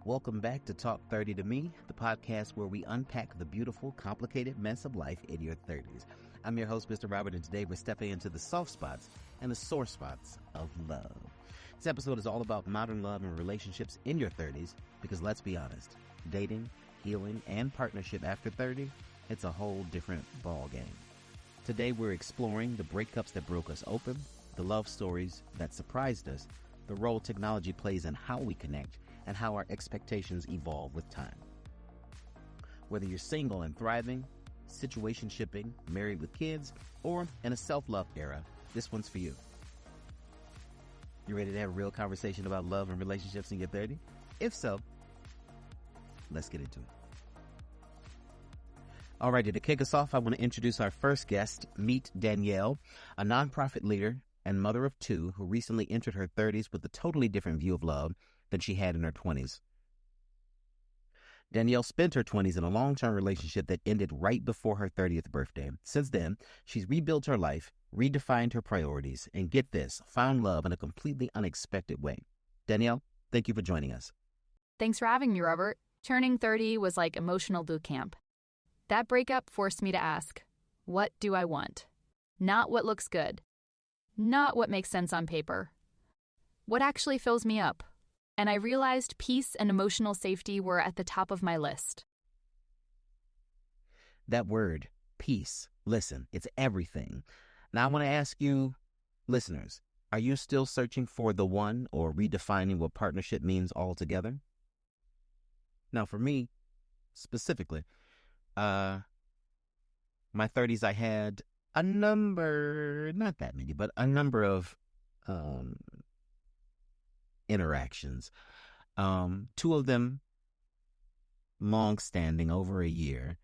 Welcome back to Talk 30 to Me, the podcast where we unpack the beautiful, complicated mess of life in your 30s. I'm your host, Mr. Robert, and today we're stepping into the soft spots and the sore spots of love. This episode is all about modern love and relationships in your 30s because let's be honest, dating, healing, and partnership after 30, it's a whole different ball game. Today we're exploring the breakups that broke us open, the love stories that surprised us, the role technology plays in how we connect, and how our expectations evolve with time. Whether you're single and thriving, situationshipping, married with kids, or in a self-love era, this one's for you. You ready to have a real conversation about love and relationships in your 30s? If so, let's get into it. Alrighty, to kick us off, I want to introduce our first guest. Meet Danielle, a nonprofit leader and mother of two who recently entered her 30s with a totally different view of love than she had in her 20s. Danielle spent her 20s in a long-term relationship that ended right before her 30th birthday. Since then, she's rebuilt her life, redefined her priorities, and get this, found love in a completely unexpected way. Danielle, thank you for joining us. Thanks for having me, Robert. Turning 30 was like emotional boot camp. That breakup forced me to ask, what do I want? Not what looks good. Not what makes sense on paper. What actually fills me up? And I realized peace and emotional safety were at the top of my list. That word, peace, listen, it's everything. Now I want to ask you, listeners, are you still searching for the one or redefining what partnership means altogether? Now for me, specifically, my 30s, I had a number, not that many, but a number of interactions. Two of them long-standing, over a year,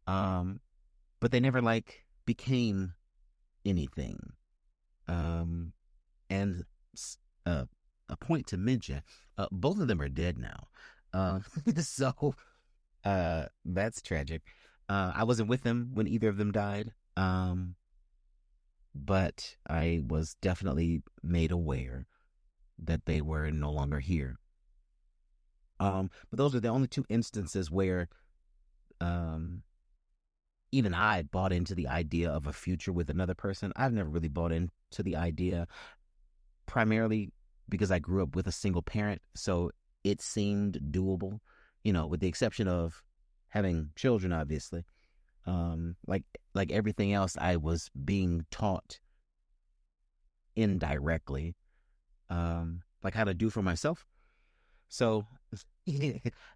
but they never became anything. And a point to mention, both of them are dead now. So that's tragic. I wasn't with them when either of them died, but I was definitely made aware that they were no longer here. But those are the only two instances where even I bought into the idea of a future with another person. I've never really bought into the idea, primarily because I grew up with a single parent, so it seemed doable, with the exception of having children, obviously. Like everything else, I was being taught indirectly, like how to do for myself. So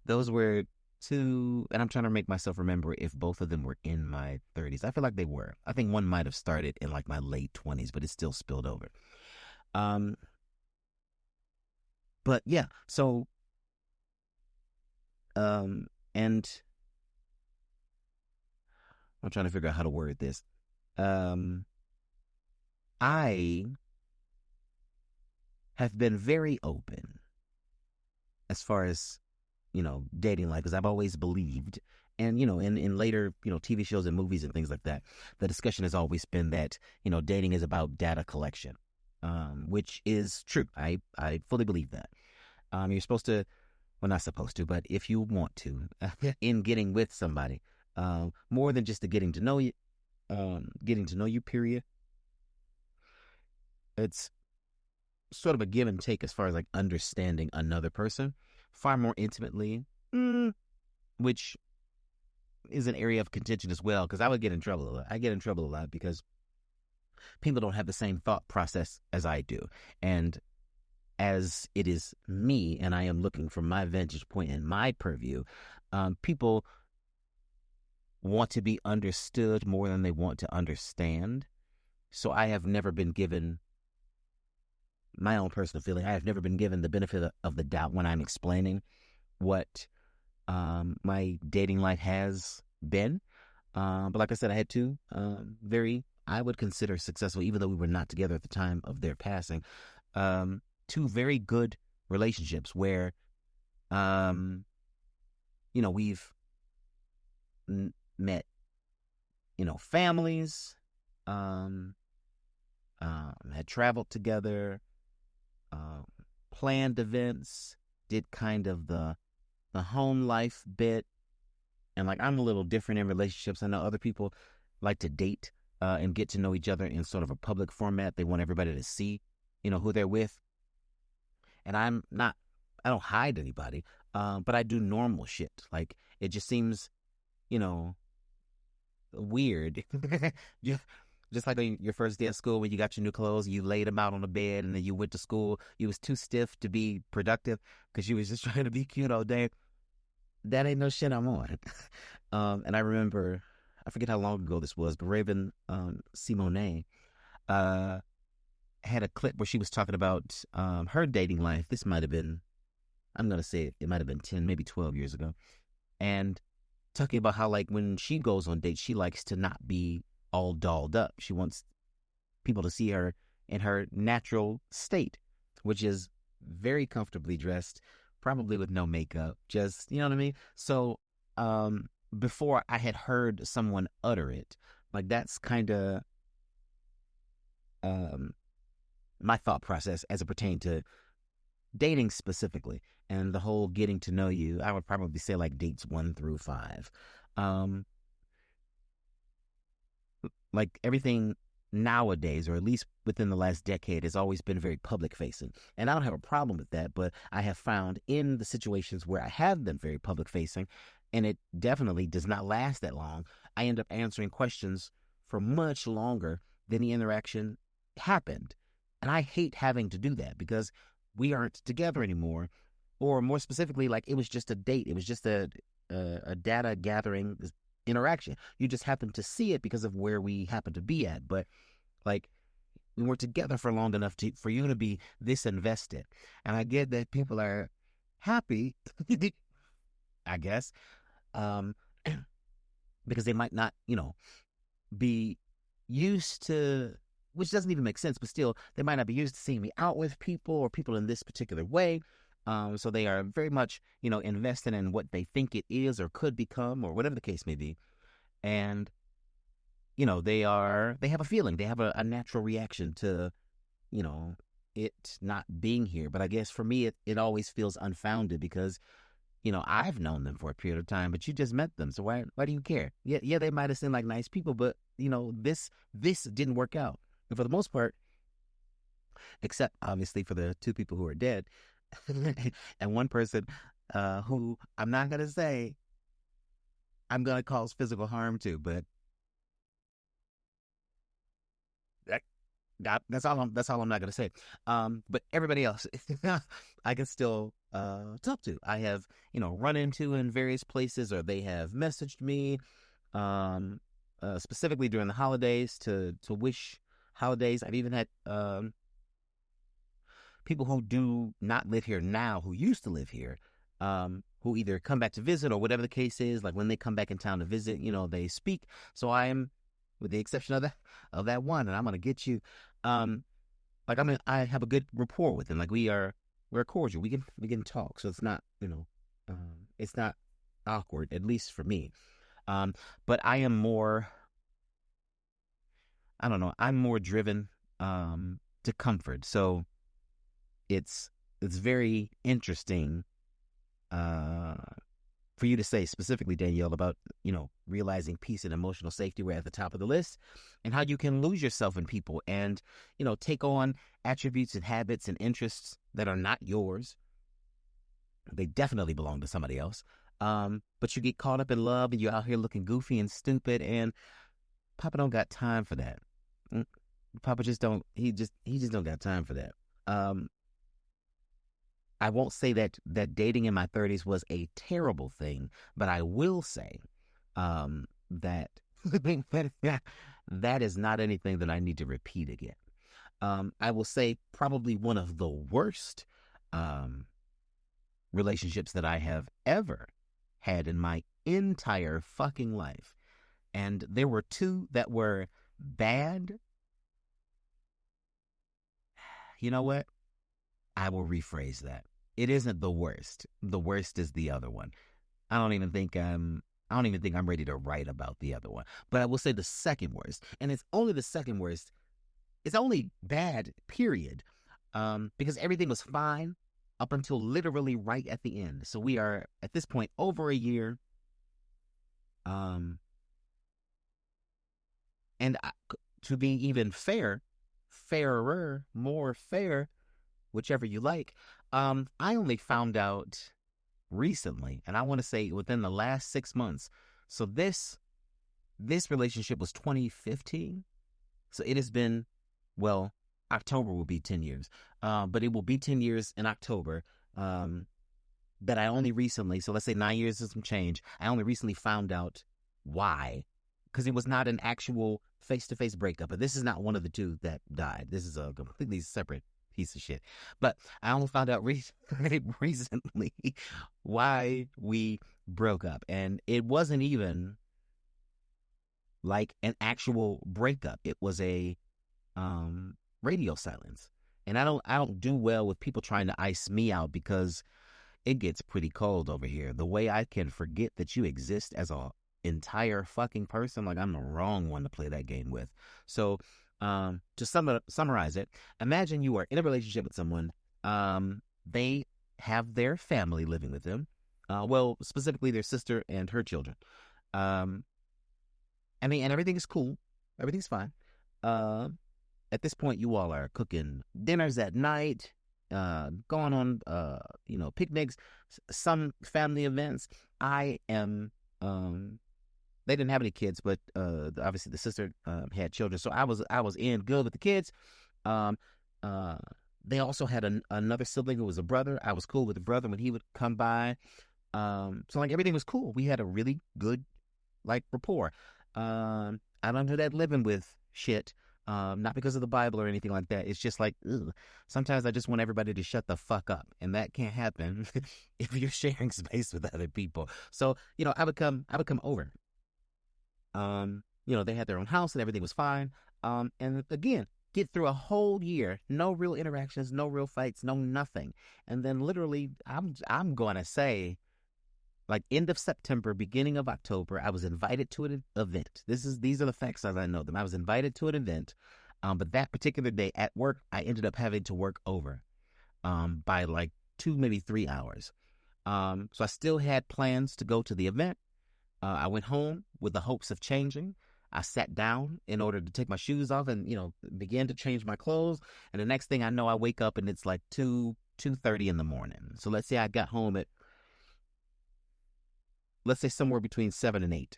those were two, and I'm trying to make myself remember if both of them were in my 30s. I feel like they were. I think one might have started in my late 20s, but it still spilled over. But yeah, so, and I'm trying to figure out how to word this. I have been very open as far as, dating life, because I've always believed, and, in later, TV shows and movies and things like that, the discussion has always been that, dating is about data collection, which is true. I fully believe that. You're supposed to, well, not supposed to, but if you want to, in getting with somebody, more than just the getting to know you period, it's sort of a give and take as far as understanding another person far more intimately, which is an area of contention as well, because I would get in trouble a lot. I get in trouble a lot because people don't have the same thought process as I do. And as it is me, and I am looking from my vantage point and my purview, people want to be understood more than they want to understand. So I have never been given, my own personal feeling, I have never been given the benefit of the doubt when I'm explaining what my dating life has been. But like I said, I had two I would consider successful, even though we were not together at the time of their passing, two very good relationships where, we've met, families, had traveled together, planned events, did kind of the the home life bit, and like I'm a little different in relationships. I know other people like to date and get to know each other in sort of a public format. They want everybody to see, who they're with. And I'm not. I don't hide anybody, but I do normal shit. Like it just seems, you know, weird. just, just like on your first day of school when you got your new clothes, you laid them out on the bed, and then you went to school. You was too stiff to be productive because you was just trying to be cute all day. That ain't no shit I'm on. And I remember, I forget how long ago this was, but Raven Simone uh, had a clip where she was talking about her dating life. This might have been, I'm going to say it might have been 10, maybe 12 years ago. And talking about how, like, when she goes on dates, she likes to not be all dolled up. She wants people to see her in her natural state, which is very comfortably dressed, probably with no makeup, just, you know what I mean? So, before I had heard someone utter it, like that's kind of um, my thought process as it pertained to dating specifically and the whole getting to know you. I would probably say like dates 1 through 5. Um, like everything nowadays, or at least within the last decade, has always been very public facing. And I don't have a problem with that, but I have found in the situations where I have been very public facing, and it definitely does not last that long, I end up answering questions for much longer than the interaction happened. And I hate having to do that because we aren't together anymore. Or more specifically, like it was just a date. It was just a data gathering interaction. You just happen to see it because of where we happen to be at. But like we weren't together for long enough for you to be this invested. And I get that people are happy, I guess, um, because they might not, be used to, which doesn't even make sense, but still, they might not be used to seeing me out with people or people in this particular way. So they are very much, invested in what they think it is or could become or whatever the case may be. And, they have a feeling, they have a natural reaction to, you know, it not being here. But I guess for me, it always feels unfounded because, I've known them for a period of time, but you just met them. So why do you care? Yeah, they might have seemed like nice people, but, this didn't work out. And for the most part, except obviously for the 2 people who are dead, and one person who I'm not going to say I'm going to cause physical harm to, but that, that's all I'm not going to say. But everybody else, I can still talk to. I have, run into in various places, or they have messaged me, specifically during the holidays to wish holidays. I've even had people who do not live here now, who used to live here, who either come back to visit or whatever the case is. Like when they come back in town to visit, they speak. So I am, with the exception of that one, and I'm gonna get you. Like I have a good rapport with them. Like we're cordial. We can talk. So it's not it's not awkward, at least for me. But I am more. I don't know. I'm more driven to comfort. So it's very interesting uh, for you to say specifically, Danielle, about realizing peace and emotional safety were at the top of the list, and how you can lose yourself in people and take on attributes and habits and interests that are not yours. They definitely belong to somebody else. But you get caught up in love, and you're out here looking goofy and stupid, and Papa don't got time for that. Papa just don't. He just don't got time for that. Um, I won't say that dating in my 30s was a terrible thing, but I will say that that is not anything that I need to repeat again. I will say probably one of the worst relationships that I have ever had in my entire fucking life. And there were 2 that were bad. You know what? I will rephrase that. It isn't the worst. The worst is the other one. I don't even think I'm ready to write about the other one. But I will say the second worst. And it's only the second worst. It's only bad, period. Because everything was fine. up until literally right at the end. So we are at this point over a year. Um, and to be even fairer, more fair, whichever you like, I only found out recently, and I want to say within the last 6 months. So this relationship was 2015. So it has been, well, October will be 10 years. But it will be 10 years in October. That I only recently, so let's say 9 years and some change, I only recently found out why. Because it was not an actual face-to-face breakup. But this is not one of the two that died. This is a completely separate piece of shit. But I only found out recently why we broke up. And it wasn't even like an actual breakup. It was a radio silence. And I don't do well with people trying to ice me out because it gets pretty cold over here. The way I can forget that you exist as a entire fucking person, like I'm the wrong one to play that game with. So, to summarize it, imagine you are in a relationship with someone. They have their family living with them. Well, specifically their sister and her children. Um, and everything is cool. Everything's fine. At this point, you all are cooking dinners at night, going on, picnics, some family events. I am, they didn't have any kids, but obviously the sister had children, so I was in good with the kids. Um, uh, they also had another sibling who was a brother. I was cool with the brother when he would come by. So like everything was cool. We had a really good like rapport. I don't do that living with shit. Not because of the Bible or anything like that. It's just like, ugh. Sometimes I just want everybody to shut the fuck up, and that can't happen if you're sharing space with other people. So I would come over. They had their own house and everything was fine. And again, get through a whole year, no real interactions, no real fights, no nothing, and then literally, I'm gonna say, like end of September, beginning of October, I was invited to an event. These are the facts as I know them. I was invited to an event, but that particular day at work, I ended up having to work over, by like 2, maybe 3 hours. So I still had plans to go to the event. I went home with the hopes of changing. I sat down in order to take my shoes off and began to change my clothes. And the next thing I know, I wake up and it's like 2:30 in the morning. So let's say I got home at, let's say, somewhere between 7 and 8,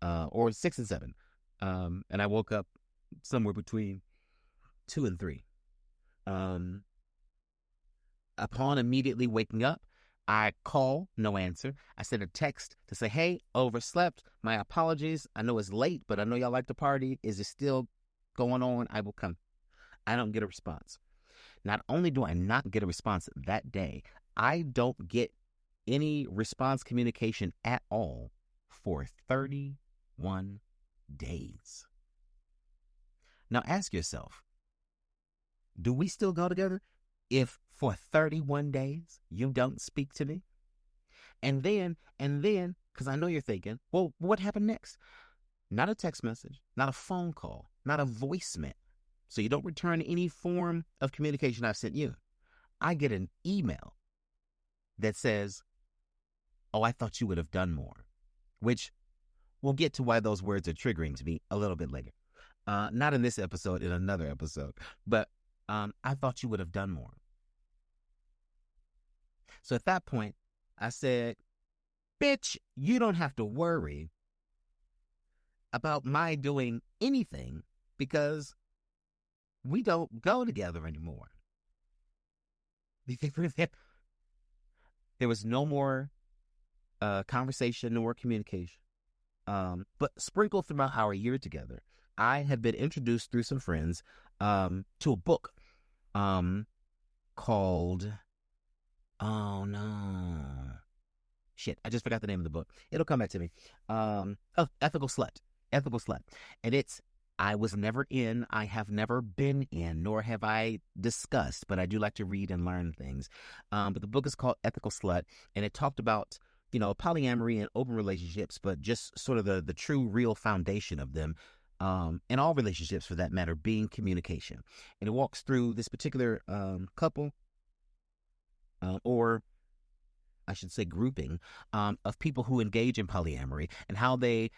or 6 and 7, and I woke up somewhere between 2 and 3. Um, Upon immediately waking up, I call, no answer. I send a text to say, "Hey, overslept. My apologies. I know it's late, but I know y'all like to party. Is it still going on? I will come." I don't get a response. Not only do I not get a response that day, I don't get any response communication at all for 31 days. Now ask yourself, do we still go together if for 31 days you don't speak to me? And then, because I know you're thinking, well, what happened next? Not a text message, not a phone call, not a voicemail. So you don't return any form of communication I've sent you. I get an email that says, "Oh, I thought you would have done more," which we'll get to why those words are triggering to me a little bit later. Not in this episode, in another episode. But I thought you would have done more. So at that point, I said, "Bitch, you don't have to worry about my doing anything because we don't go together anymore." There was no more conversation, no more communication. But sprinkled throughout our year together, I had been introduced through some friends to a book called, oh no, shit, I just forgot the name of the book. It'll come back to me. Ethical Slut. Ethical Slut. And I was never in, I have never been in, nor have I discussed, but I do like to read and learn things. But the book is called Ethical Slut, and it talked about, polyamory and open relationships, but just sort of the true, real foundation of them, in all relationships for that matter, being communication. And it walks through this particular couple. or I should say grouping, of people who engage in polyamory and how they,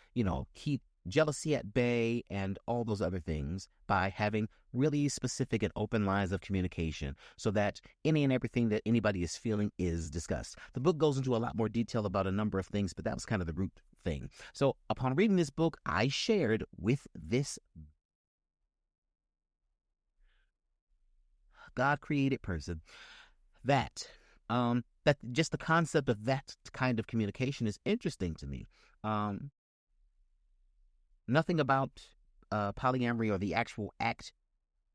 keep jealousy at bay and all those other things by having really specific and open lines of communication so that any and everything that anybody is feeling is discussed. The book goes into a lot more detail about a number of things, but that was kind of the root thing. So upon reading this book, I shared with this God created person that just the concept of that kind of communication is interesting to me. Um, Nothing about polyamory or the actual act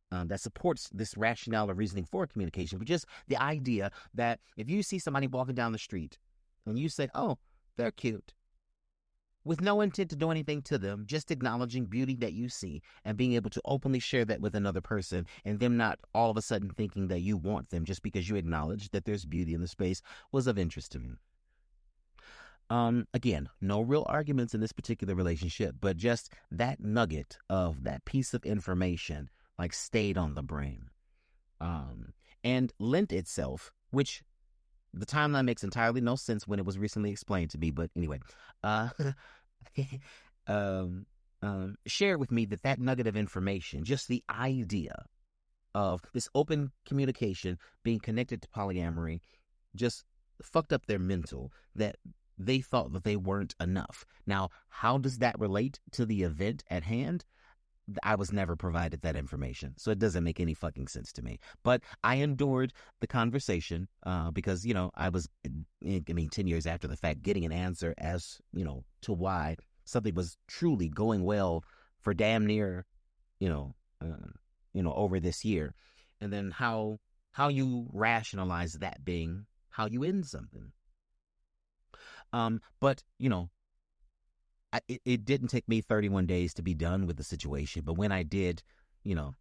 that supports this rationale or reasoning for communication, but just the idea that if you see somebody walking down the street and you say, "Oh, they're cute," with no intent to do anything to them, just acknowledging beauty that you see and being able to openly share that with another person, and them not all of a sudden thinking that you want them just because you acknowledge that there's beauty in the space, was of interest to me. Again, no real arguments in this particular relationship, but just that nugget of that piece of information like stayed on the brain. And lent itself, which the timeline makes entirely no sense when it was recently explained to me, but anyway, uh um share with me that nugget of information, just the idea of this open communication being connected to polyamory, just fucked up their mental, that they thought that they weren't enough. Now, how does that relate to the event at hand? I was never provided that information, so it doesn't make any fucking sense to me. But I endured the conversation because, I was, 10 years after the fact, getting an answer as, to why something was truly going well for damn near, you know, over this year. And then how you rationalize that being how you end something. But, it didn't take me 31 days to be done with the situation. But when I did,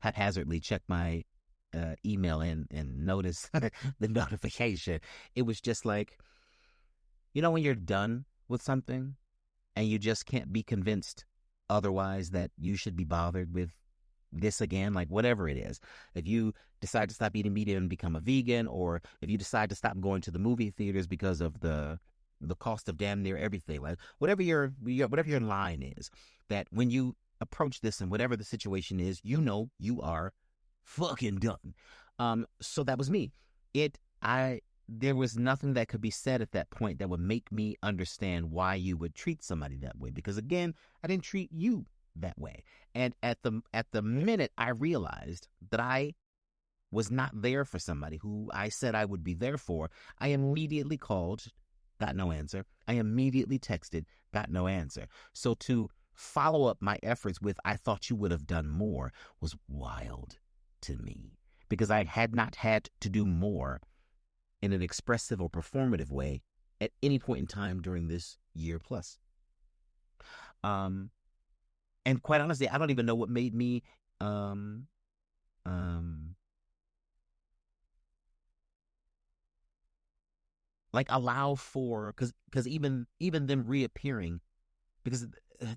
haphazardly check my email and notice the notification, it was just like, when you're done with something and you just can't be convinced otherwise that you should be bothered with this again, like whatever it is. If you decide to stop eating meat and become a vegan, or if you decide to stop going to the movie theaters because of the cost of damn near everything, like whatever your line is, that when you approach this and whatever the situation is, you are fucking done. So that was me. There was nothing that could be said at that point that would make me understand why you would treat somebody that way, because again, I didn't treat you that way. And at the minute I realized that I was not there for somebody who I said I would be there for, I immediately called, got no answer. I immediately texted, got no answer. So to follow up my efforts with, "I thought you would have done more," was wild to me, because I had not had to do more in an expressive or performative way at any point in time during this year plus. And quite honestly, I don't even know what made me um um like allow for, because even them reappearing, because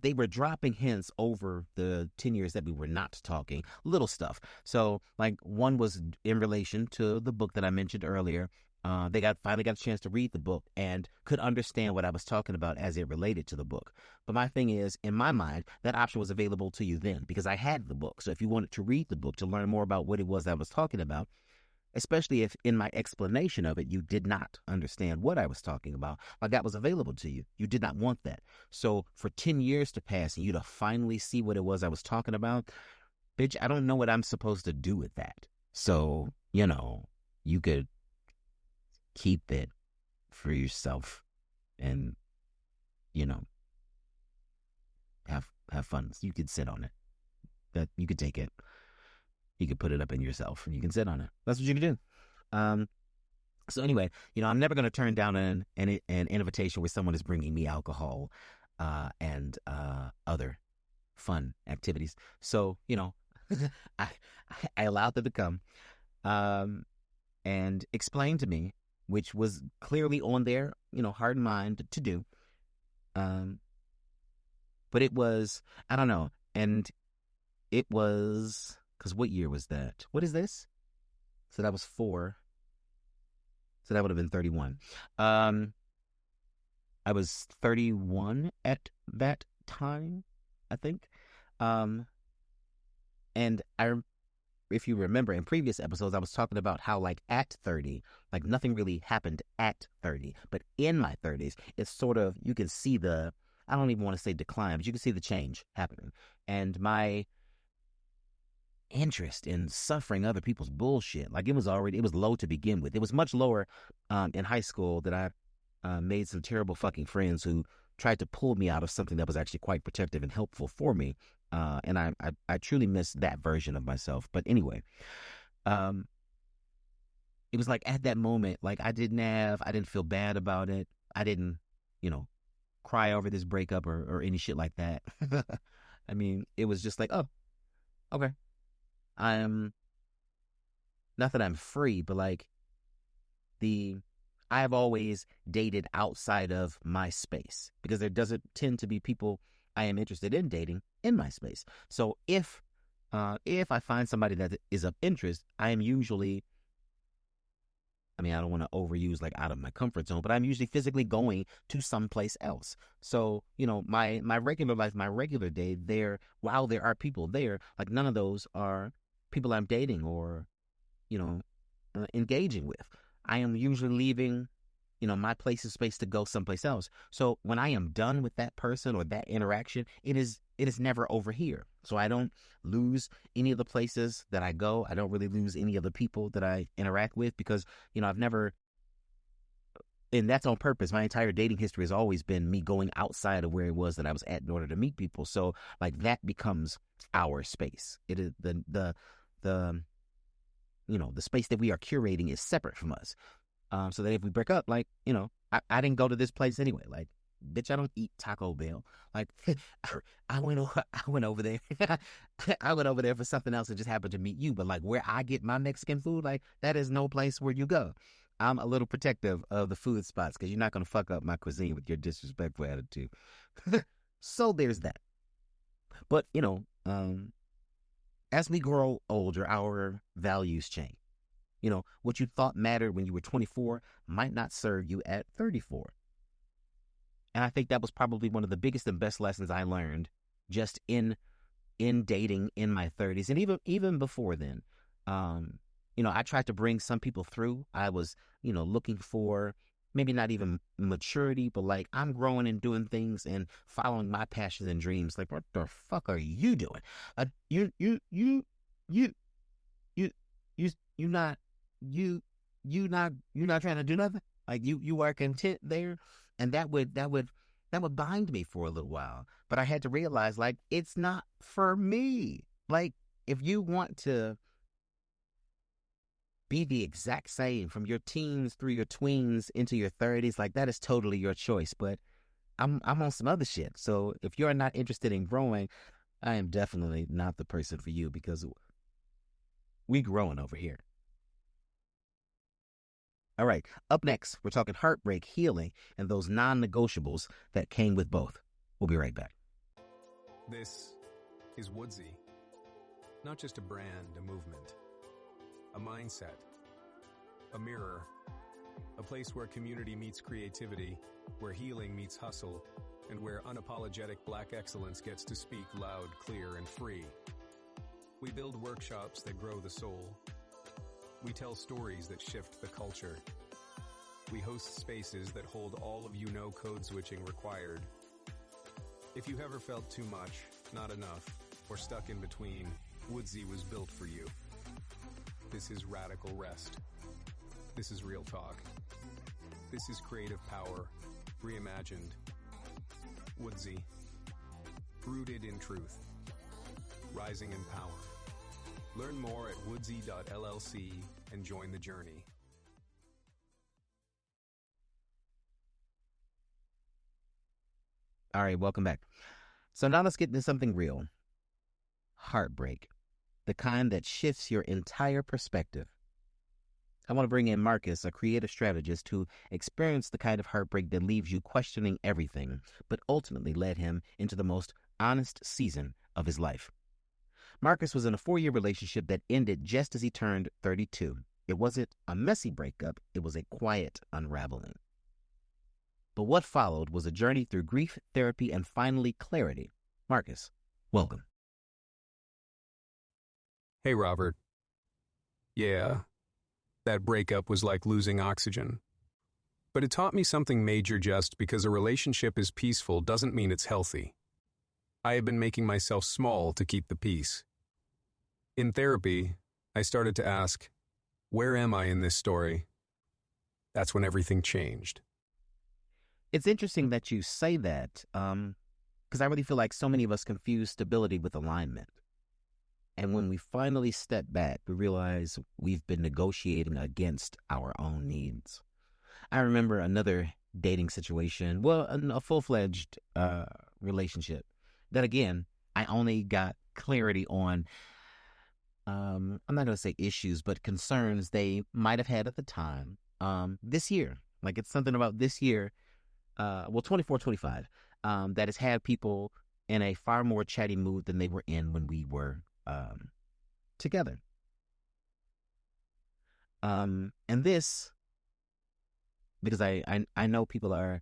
they were dropping hints over the 10 years that we were not talking, little stuff. So like one was in relation to the book that I mentioned earlier. They finally got a chance to read the book and could understand what I was talking about as it related to the book. But my thing is, in my mind, that option was available to you then because I had the book. So if you wanted to read the book to learn more about what it was I was talking about, especially if in my explanation of it you did not understand what I was talking about, like that was available to you. You did not want that. So for 10 years to pass and you to finally see what it was I was talking about, bitch, I don't know what I'm supposed to do with that. So, you could keep it for yourself and, you know, have fun. You could sit on it. That you could take it. You could put it up in yourself and you can sit on it. That's what you can do. So anyway, I'm never going to turn down an invitation where someone is bringing me alcohol and other fun activities. So, I, I allowed them to come and explain to me, which was clearly on their, heart and mind to do. But it was, I don't know. And it was, because what year was that? What is this? So that was 4. So that would have been 31. Um, I was 31 at that time, I think. Um, and if you remember in previous episodes, I was talking about how, like, at 30, like, nothing really happened at 30. But in my 30s, it's sort of, you can see I don't even want to say decline, but you can see the change happening. And my interest in suffering other people's bullshit, like, it was low to begin with. It was much lower in high school that I made some terrible fucking friends who tried to pull me out of something that was actually quite protective and helpful for me. And I truly miss that version of myself. But anyway, um, it was like at that moment, like I didn't feel bad about it. I didn't, you know, cry over this breakup or any shit like that. I mean, it was just like, oh, okay. I'm not that I'm free, but like the I've always dated outside of my space because there doesn't tend to be people I am interested in dating in my space. So if I find somebody that is of interest, I am usually, I mean, I don't want to overuse like out of my comfort zone, but I'm usually physically going to someplace else. So, my regular life, my regular day there, while there are people there, like none of those are people I'm dating or, you know, engaging with. I am usually leaving, my place of space to go someplace else. So when I am done with that person or that interaction, it is never over here. So I don't lose any of the places that I go. I don't really lose any of the people that I interact with because, I've never, and that's on purpose. My entire dating history has always been me going outside of where it was that I was at in order to meet people. So like that becomes our space. It is the the space that we are curating is separate from us. So that if we break up, like, I didn't go to this place anyway. Like, bitch, I don't eat Taco Bell. Like, I went over there. I went over there for something else and just happened to meet you. But like, where I get my Mexican food, like, that is no place where you go. I'm a little protective of the food spots because you're not going to fuck up my cuisine with your disrespectful attitude. So there's that. But, as we grow older, our values change. What you thought mattered when you were 24 might not serve you at 34. And I think that was probably one of the biggest and best lessons I learned just in dating in my 30s and even before then. I tried to bring some people through. I was, looking for maybe not even maturity, but like I'm growing and doing things and following my passions and dreams. Like, what the fuck are you doing? You you you you not you not trying to do nothing. Like you are content there, and that would bind me for a little while. But I had to realize, like, it's not for me. Like, if you want to be the exact same from your teens through your tweens into your 30s, like, that is totally your choice. But I'm on some other shit. So if you're not interested in growing, I am definitely not the person for you because we growing over here. All right. Up next, we're talking heartbreak, healing, and those non-negotiables that came with both. We'll be right back. This is Woodsy. Not just a brand, a movement, a mindset, a mirror, a place where community meets creativity, where healing meets hustle, and where unapologetic Black excellence gets to speak loud, clear, and free. We build workshops that grow the soul. We tell stories that shift the culture. We host spaces that hold all of no code switching required. If you ever felt too much, not enough, or stuck in between, Woodsy was built for you. This is radical rest. This is real talk. This is creative power, reimagined. Woodsy. Rooted in truth. Rising in power. Learn more at woodsy.llc and join the journey. All right, welcome back. So now let's get into something real. Heartbreak, the kind that shifts your entire perspective. I want to bring in Marcus, a creative strategist who experienced the kind of heartbreak that leaves you questioning everything, but ultimately led him into the most honest season of his life. Marcus was in a 4-year relationship that ended just as he turned 32. It wasn't a messy breakup, it was a quiet unraveling. But what followed was a journey through grief, therapy, and finally clarity. Marcus, welcome. Hey, Robert. Yeah, that breakup was like losing oxygen. But it taught me something major. Just because a relationship is peaceful doesn't mean it's healthy. I have been making myself small to keep the peace. In therapy, I started to ask, where am I in this story? That's when everything changed. It's interesting that you say that, because I really feel like so many of us confuse stability with alignment. And when we finally step back, we realize we've been negotiating against our own needs. I remember another dating situation, well, a full-fledged relationship that, again, I only got clarity on, I'm not going to say issues, but concerns they might have had at the time this year. Like, it's something about this year, 24, 25, that has had people in a far more chatty mood than they were in when we were together. And this, because I know people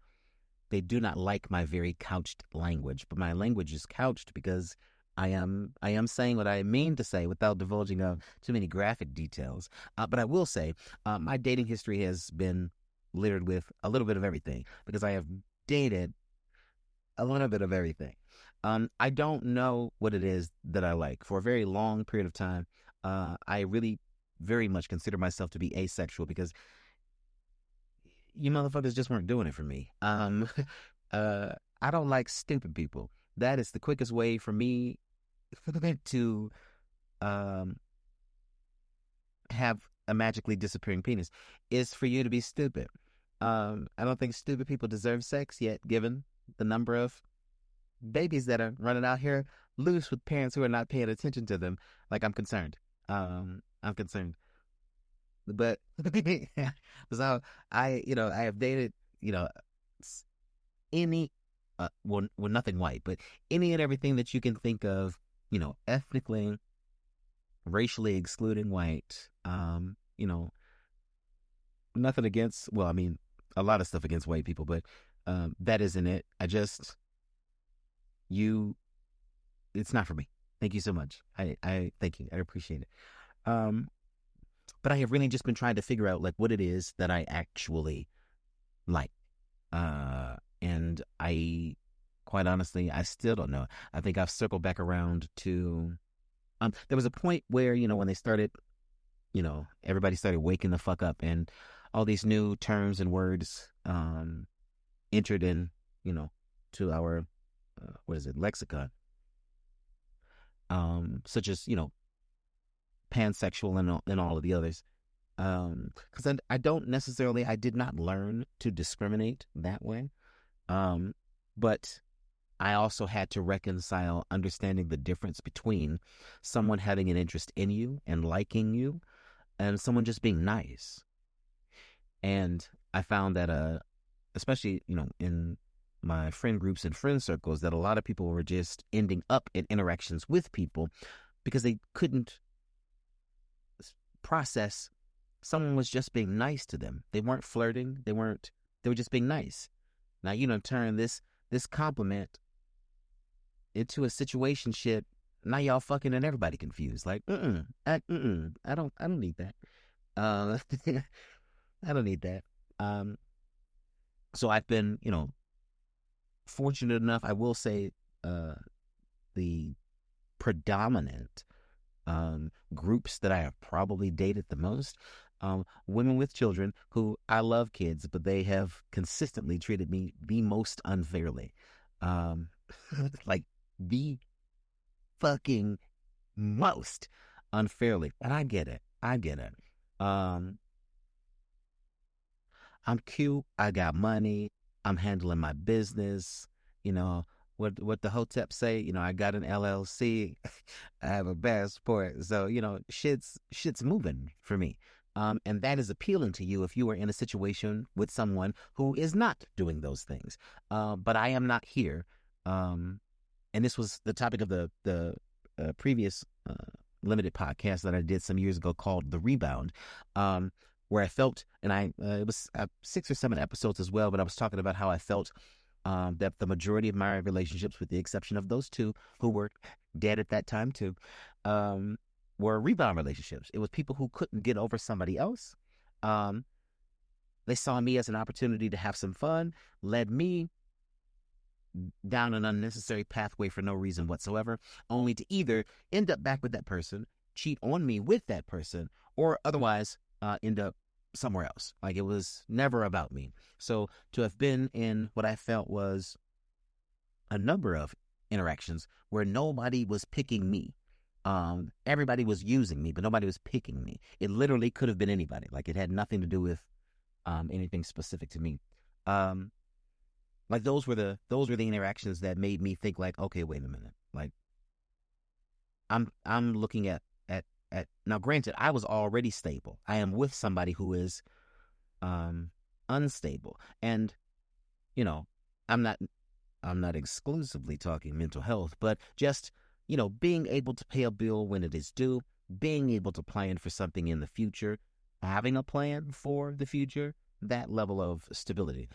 they do not like my very couched language, but my language is couched because I am saying what I mean to say without divulging too many graphic details. But I will say my dating history has been littered with a little bit of everything because I have dated a little bit of everything. I don't know what it is that I like. For a very long period of time, I really very much consider myself to be asexual because you motherfuckers just weren't doing it for me. Uh, I don't like stupid people. That is the quickest way for me to um, have a magically disappearing penis is for you to be stupid. I don't think stupid people deserve sex yet, given the number of babies that are running out here loose with parents who are not paying attention to them. Like, I'm concerned. I'm concerned. But so I have dated, you know, any, well, nothing white, but any and everything that you can think of, ethnically, racially excluding white, nothing against, well, I mean, a lot of stuff against white people, but that isn't it. You, it's not for me. Thank you so much. I thank you. I appreciate it. Um, but I have really just been trying to figure out like what it is that I actually like. And I, quite honestly, I still don't know. I think I've circled back around to, there was a point where, when they started, everybody started waking the fuck up and all these new terms and words, entered in, to our, what is it, lexicon, such as, pansexual and all of the others. Because I did not learn to discriminate that way. But I also had to reconcile understanding the difference between someone having an interest in you and liking you and someone just being nice. And I found that, especially, in my friend groups and friend circles, that a lot of people were just ending up in interactions with people because they couldn't process someone was just being nice to them. They weren't flirting. They were just being nice. Now, turn this compliment into a situationship. Now y'all fucking and everybody confused. Like, I don't need that. Uh, I don't need that. So I've been, fortunate enough, I will say, the predominant groups that I have probably dated the most, women with children who I love kids, but they have consistently treated me the most unfairly. Like the fucking most unfairly. And I get it. I get it. I'm cute. I got money. I'm handling my business. You know what the hotep say. I got an LLC. I have a passport. So shit's moving for me. And that is appealing to you if you are in a situation with someone who is not doing those things. But I am not here. And this was the topic of the previous limited podcast that I did some years ago called The Rebound, where I felt, and it was 6 or 7 episodes as well, but I was talking about how I felt that the majority of my relationships, with the exception of those 2 who were dead at that time too, were rebound relationships. It was people who couldn't get over somebody else. They saw me as an opportunity to have some fun, led me down an unnecessary pathway for no reason whatsoever, only to either end up back with that person, cheat on me with that person, or otherwise end up somewhere else. Like, it was never about me. So to have been in what I felt was a number of interactions where nobody was picking me. Everybody was using me, but nobody was picking me. It literally could have been anybody. Like, it had nothing to do with anything specific to me. Like, those were the interactions that made me think, like, okay, wait a minute. Like, I'm looking at now, granted, I was already stable. I am with somebody who is unstable. And, you know, I'm not exclusively talking mental health, but just, being able to pay a bill when it is due, being able to plan for something in the future, having a plan for the future, that level of stability.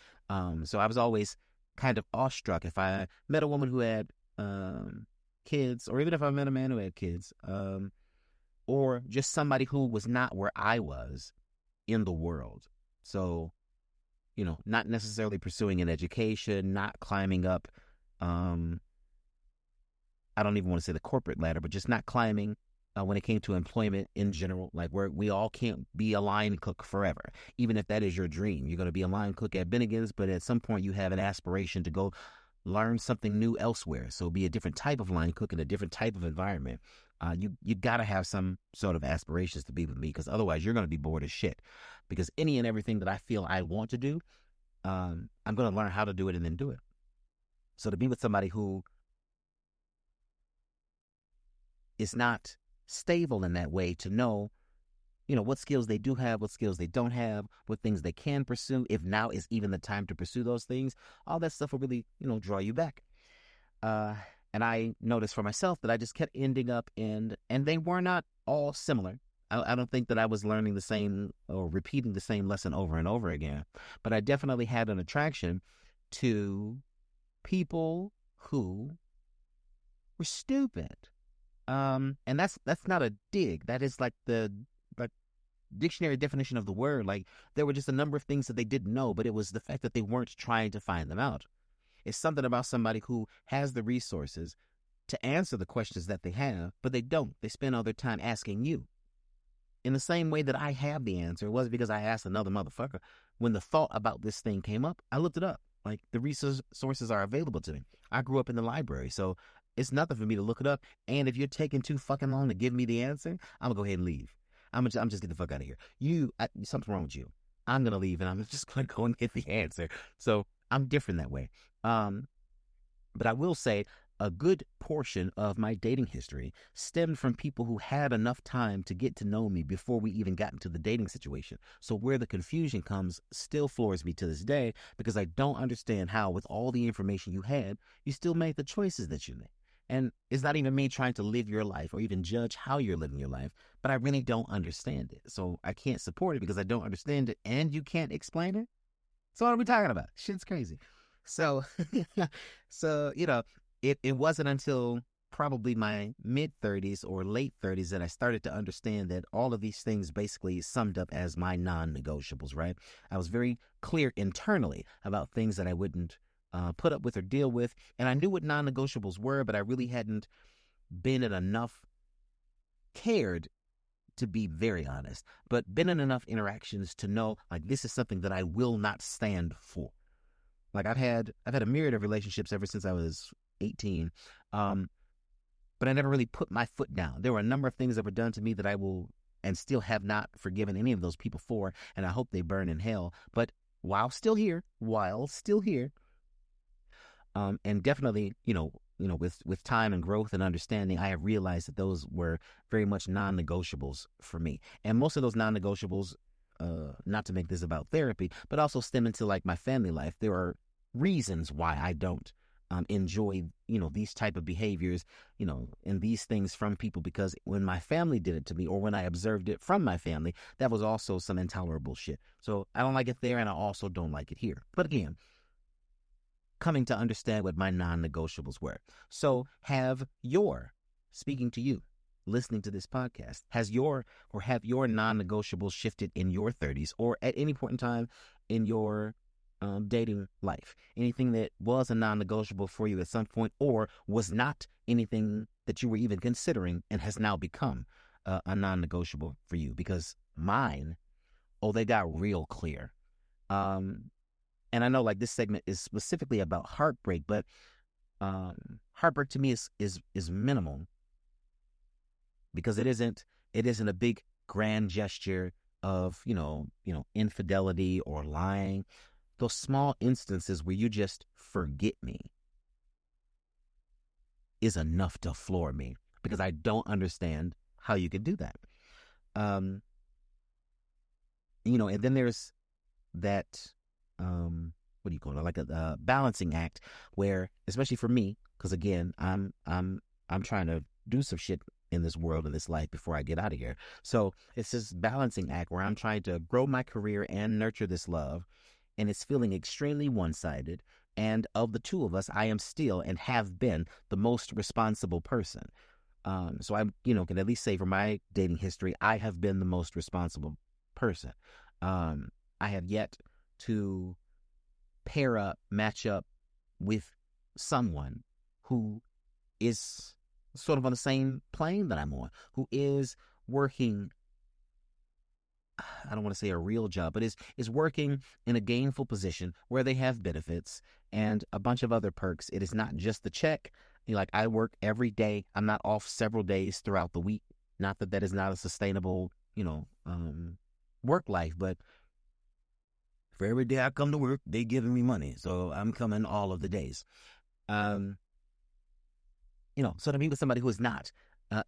So I was always kind of awestruck if I met a woman who had kids, or even if I met a man who had kids, or just somebody who was not where I was in the world. So, not necessarily pursuing an education, not climbing up, I don't even want to say the corporate ladder, but just not climbing when it came to employment in general. Like, we all can't be a line cook forever. Even if that is your dream, you're going to be a line cook at Bennigan's, but at some point you have an aspiration to go learn something new elsewhere. So be a different type of line cook in a different type of environment. You got to have some sort of aspirations to be with me, because otherwise you're going to be bored as shit. Because any and everything that I feel I want to do, I'm going to learn how to do it and then do it. So to be with somebody who is not stable in that way, to know, what skills they do have, what skills they don't have, what things they can pursue, if now is even the time to pursue those things, all that stuff will really, draw you back. And I noticed for myself that I just kept ending up and they were not all similar. I don't think that I was learning the same or repeating the same lesson over and over again, but I definitely had an attraction to people who were stupid. And that's not a dig. That is like the dictionary definition of the word. Like, there were just a number of things that they didn't know, but it was the fact that they weren't trying to find them out. It's something about somebody who has the resources to answer the questions that they have, but they don't. They spend all their time asking you. In the same way that I have the answer, it wasn't because I asked another motherfucker. When the thought about this thing came up, I looked it up. Like, the resources are available to me. I grew up in the library, so it's nothing for me to look it up. And if you're taking too fucking long to give me the answer, I'm going to go ahead and leave. I'm just get the fuck out of here. Something's wrong with you. I'm going to leave, and I'm just going to go and get the answer. So I'm different that way. But I will say a good portion of my dating history stemmed from people who had enough time to get to know me before we even got into the dating situation. So where the confusion comes still floors me to this day, because I don't understand how, with all the information you had, you still made the choices that you made. And it's not even me trying to live your life or even judge how you're living your life, but I really don't understand it. So I can't support it because I don't understand it, and you can't explain it. So what are we talking about? Shit's crazy. So, it wasn't until probably my mid-30s or late 30s that I started to understand that all of these things basically summed up as my non-negotiables, right? I was very clear internally about things that I wouldn't put up with or deal with, and I knew what non-negotiables were, but I really hadn't been in enough cared, to be very honest, but been in enough interactions to know, like, this is something that I will not stand for. Like, I've had a myriad of relationships ever since I was 18, but I never really put my foot down. There were a number of things that were done to me that I will and still have not forgiven any of those people for, and I hope they burn in hell. But while still here, and definitely, with time and growth and understanding, I have realized that those were very much non-negotiables for me. And most of those non-negotiables, not to make this about therapy, but also stem into, like, my family life. There are reasons why I don't enjoy, these type of behaviors, and these things from people, because when my family did it to me, or when I observed it from my family, that was also some intolerable shit. So I don't like it there, and I also don't like it here. But again, coming to understand what my non-negotiables were. So speaking to you, listening to this podcast, have your non-negotiables shifted in your 30s, or at any point in time in your dating life? Anything that was a non-negotiable for you at some point, or was not anything that you were even considering and has now become a non-negotiable for you? Because mine, they got real clear. And I know, like, this segment is specifically about heartbreak, but heartbreak to me is minimal, because it isn't a big grand gesture of infidelity or lying. Those small instances where you just forget me is enough to floor me, because I don't understand how you could do that. And then there's that, what do you call it? Like a balancing act, where, especially for me, because again, I'm trying to do some shit in this world, in this life, before I get out of here. So it's this balancing act where I'm trying to grow my career and nurture this love, and it's feeling extremely one-sided. And of the two of us, I am still, and have been, the most responsible person. So I, can at least say, for my dating history, I have been the most responsible person. I have yet to match up with someone who is sort of on the same plane that I'm on, who is working, I don't want to say a real job, but is working in a gainful position where they have benefits and a bunch of other perks. It is not just the check. Like, I work every day. I'm not off several days throughout the week. Not that is not a sustainable, work life, but for every day I come to work, they giving me money. So I'm coming all of the days. So to meet with somebody who is not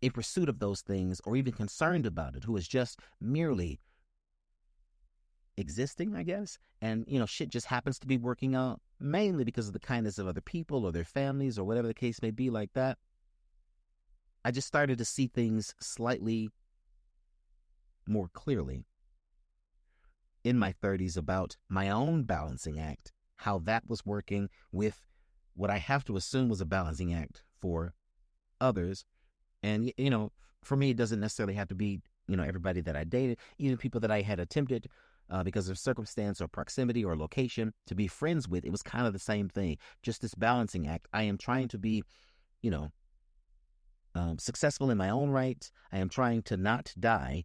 in pursuit of those things, or even concerned about it, who is just merely existing, I guess, and shit just happens to be working out mainly because of the kindness of other people or their families, or whatever the case may be, like that, I just started to see things slightly more clearly in my 30s about my own balancing act, how that was working with what I have to assume was a balancing act for others. And, for me, it doesn't necessarily have to be, everybody that I dated, even people that I had attempted, because of circumstance or proximity or location, to be friends with. It was kind of the same thing, just this balancing act. I am trying to be, successful in my own right. I am trying to not die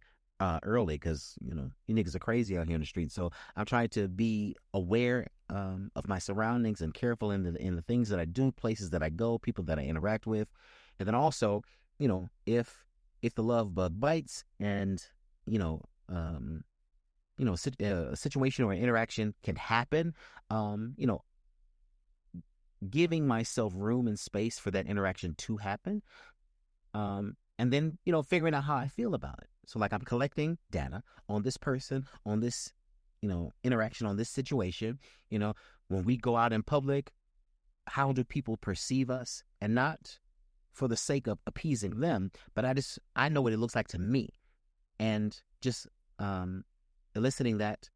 early, because you niggas are crazy out here in the street. So I'm trying to be aware of my surroundings, and careful in the things that I do, places that I go, people that I interact with. And then also, if the love bug bites, and a situation or an interaction can happen, giving myself room and space for that interaction to happen, and then figuring out how I feel about it. So, like, I'm collecting data on this person, on this interaction, on this situation. When we go out in public, how do people perceive us? And not for the sake of appeasing them, but I know what it looks like to me, and just eliciting that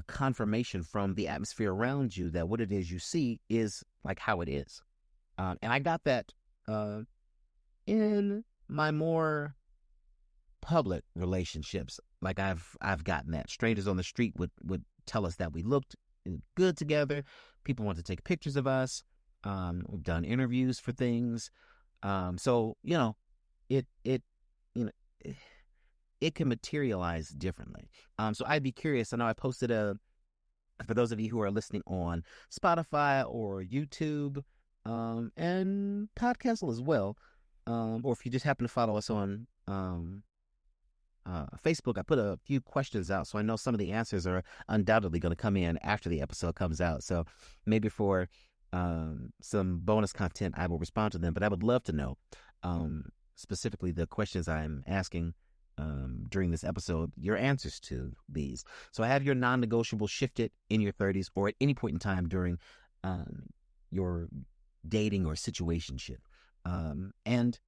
confirmation from the atmosphere around you that what it is you see is like how it is. And I got that in my more public relationships. Like, I've gotten that. Strangers on the street would tell us that we looked good together. People want to take pictures of us. We've done interviews for things. So it you know it can materialize differently. So I'd be curious. I know I posted for those of you who are listening on Spotify or YouTube, and Podcastle as well, or if you just happen to follow us on Facebook, I put a few questions out, so I know some of the answers are undoubtedly going to come in after the episode comes out. So maybe for some bonus content, I will respond to them. But I would love to know specifically the questions I'm asking during this episode, your answers to these. So I have your non-negotiable shifted in your 30s, or at any point in time during your dating or situationship? And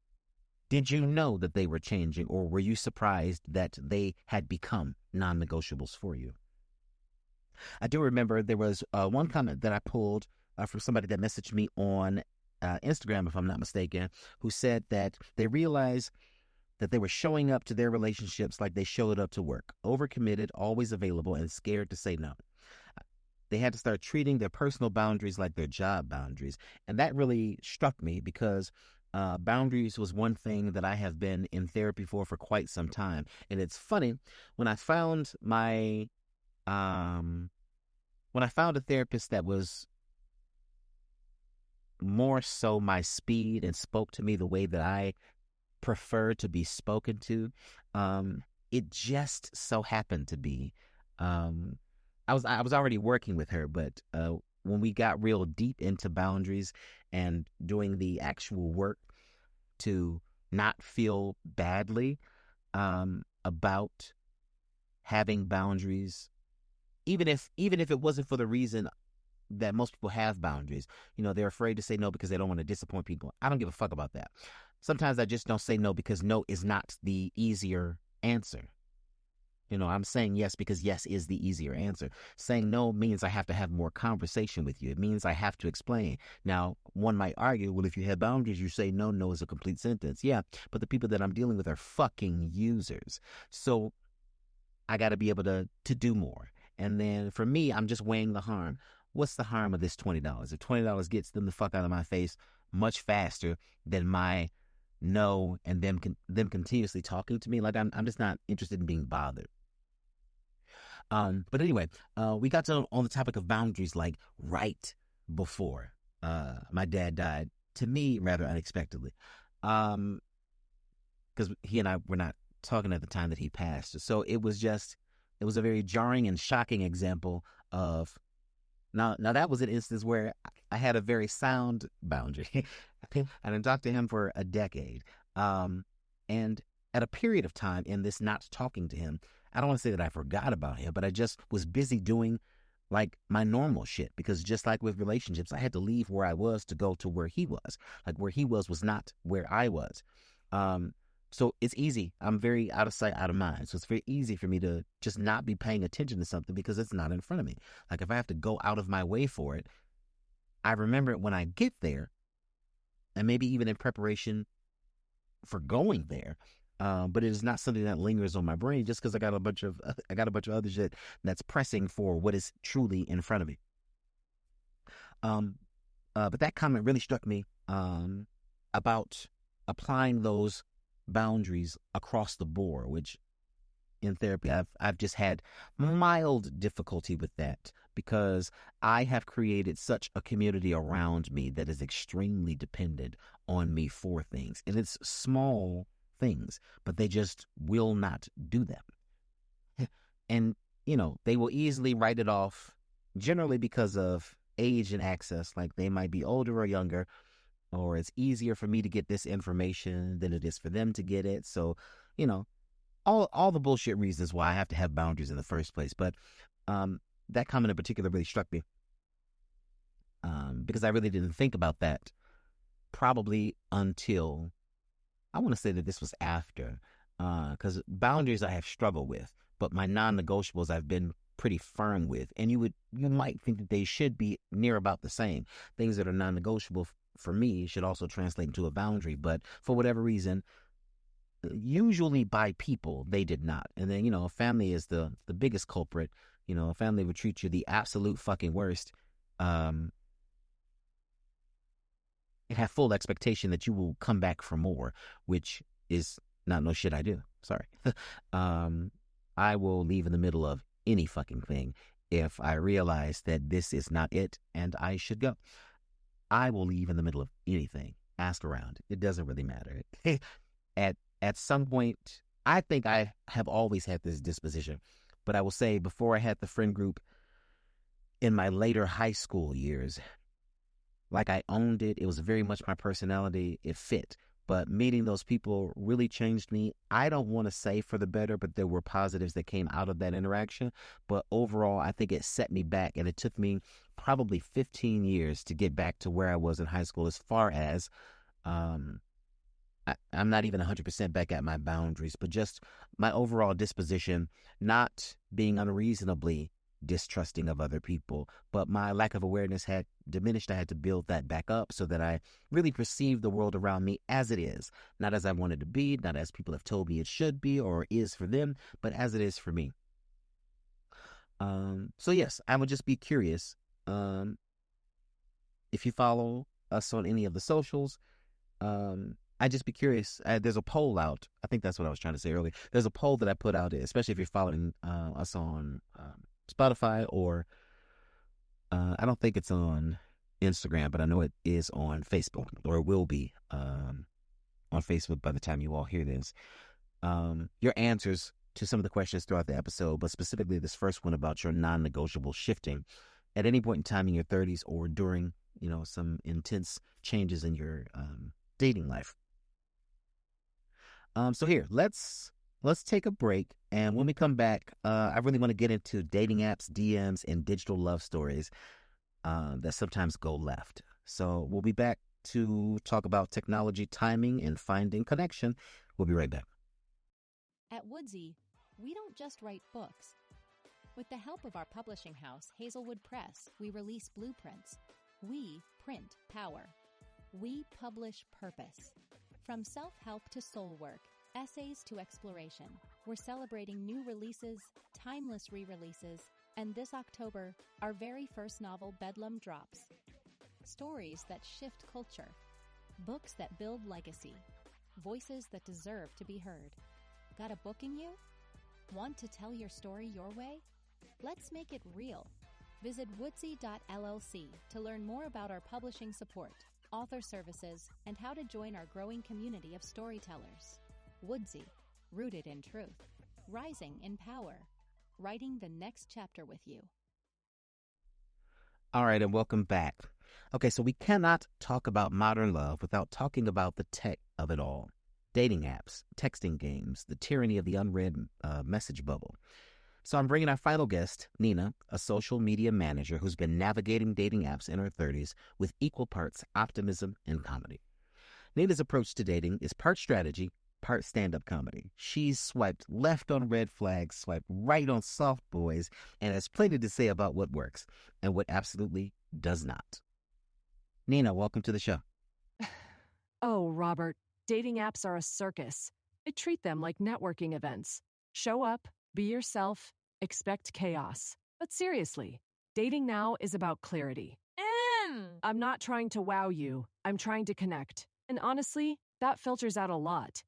did you know that they were changing, or were you surprised that they had become non-negotiables for you? I do remember there was one comment that I pulled from somebody that messaged me on Instagram, if I'm not mistaken, who said that they realized that they were showing up to their relationships like they showed up to work, overcommitted, always available, and scared to say no. They had to start treating their personal boundaries like their job boundaries. And that really struck me because boundaries was one thing that I have been in therapy for quite some time. And it's funny, when I found my, when I found a therapist that was more so my speed and spoke to me the way that I prefer to be spoken to, it just so happened to be, I was already working with her, but when we got real deep into boundaries and doing the actual work to not feel badly about having boundaries, even if it wasn't for the reason that most people have boundaries. They're afraid to say no because they don't want to disappoint people. I don't give a fuck about that. Sometimes I just don't say no because no is not the easier answer. I'm saying yes because yes is the easier answer. Saying no means I have to have more conversation with you. It means I have to explain. Now, one might argue, well, if you have boundaries, you say no, no is a complete sentence. Yeah, but the people that I'm dealing with are fucking users. So I got to be able to do more. And then for me, I'm just weighing the harm. What's the harm of this $20? If $20 gets them the fuck out of my face much faster than my no and them continuously talking to me, like I'm just not interested in being bothered. But anyway, we got on the topic of boundaries like right before my dad died, to me rather unexpectedly, because he and I were not talking at the time that he passed. So it was a very jarring and shocking example of now that was an instance where I had a very sound boundary. I didn't talk to him for a decade, and at a period of time in this not talking to him, I don't want to say that I forgot about him, but I just was busy doing like my normal shit, because just like with relationships, I had to leave where I was to go to where he was. Like where he was not where I was. So it's easy. I'm very out of sight, out of mind. So it's very easy for me to just not be paying attention to something because it's not in front of me. Like if I have to go out of my way for it, I remember it when I get there, and maybe even in preparation for going there. But it is not something that lingers on my brain just because I got a bunch of other shit that's pressing for what is truly in front of me. But that comment really struck me about applying those boundaries across the board, which in therapy I've just had mild difficulty with that because I have created such a community around me that is extremely dependent on me for things, and it's small things, but they just will not do them. And they will easily write it off, generally because of age and access. Like they might be older or younger, or it's easier for me to get this information than it is for them to get it. So you know all the bullshit reasons why I have to have boundaries in the first place. But that comment in particular really struck me because I really didn't think about that probably until, I want to say that this was after, because boundaries I have struggled with, but my non-negotiables I've been pretty firm with. And you might think that they should be near about the same. Things that are non-negotiable for me should also translate into a boundary, but for whatever reason, usually by people, they did not. And then family is the biggest culprit. A family would treat you the absolute fucking worst, and have full expectation that you will come back for more, which is not no shit I do. Sorry. I will leave in the middle of any fucking thing if I realize that this is not it and I should go. I will leave in the middle of anything. Ask around. It doesn't really matter. At some point, I think I have always had this disposition, but I will say before I had the friend group in my later high school years, like I owned it. It was very much my personality. It fit. but meeting those people really changed me. I don't want to say for the better, but there were positives that came out of that interaction. But overall, I think it set me back, and it took me probably 15 years to get back to where I was in high school as far as um, I'm not even 100% back at my boundaries, but just my overall disposition, not being unreasonably distrusting of other people, but my lack of awareness had diminished. I had to build that back up so that I really perceive the world around me as it is, not as I wanted to be, not as people have told me it should be or is for them, but as it is for me. So yes, I would just be curious. Um, if you follow us on any of the socials, I'd just be curious. There's a poll out. I think that's what I was trying to say earlier. There's a poll that I put out, especially if you're following us on Spotify or I don't think it's on Instagram, but I know it is on Facebook or it will be on Facebook by the time you all hear this. Your answers to some of the questions throughout the episode, but specifically this first one about your non-negotiable shifting at any point in time in your 30s or during, some intense changes in your dating life. So here, let's take a break, and when we come back, I really want to get into dating apps, DMs, and digital love stories that sometimes go left. So we'll be back to talk about technology, timing, and finding connection. We'll be right back. At Woodsy, we don't just write books. With the help of our publishing house, Hazelwood Press, we release blueprints. We print power. We publish purpose. From self-help to soul work, essays to exploration, we're celebrating new releases, timeless re-releases, and this October, our very first novel, Bedlam, drops. Stories that shift culture, books that build legacy, voices that deserve to be heard. Got a book in you? Want to tell your story your way? Let's make it real. Visit woodsy.llc to learn more about our publishing support, author services, and how to join our growing community of storytellers. Woodsy, rooted in truth, rising in power, writing the next chapter with you. All right, and welcome back. Okay, so we cannot talk about modern love without talking about the tech of it all. Dating apps, texting games, the tyranny of the unread message bubble. So I'm bringing our final guest, Nina, a social media manager who's been navigating dating apps in her 30s with equal parts optimism and comedy. Nina's approach to dating is part strategy, part stand-up comedy. She's swiped left on red flags, swiped right on soft boys, and has plenty to say about what works and what absolutely does not. Nina, welcome to the show. Oh, Robert, dating apps are a circus. I treat them like networking events. Show up, be yourself, expect chaos. But seriously, dating now is about clarity. I'm not trying to wow you. I'm trying to connect. And honestly, that filters out a lot.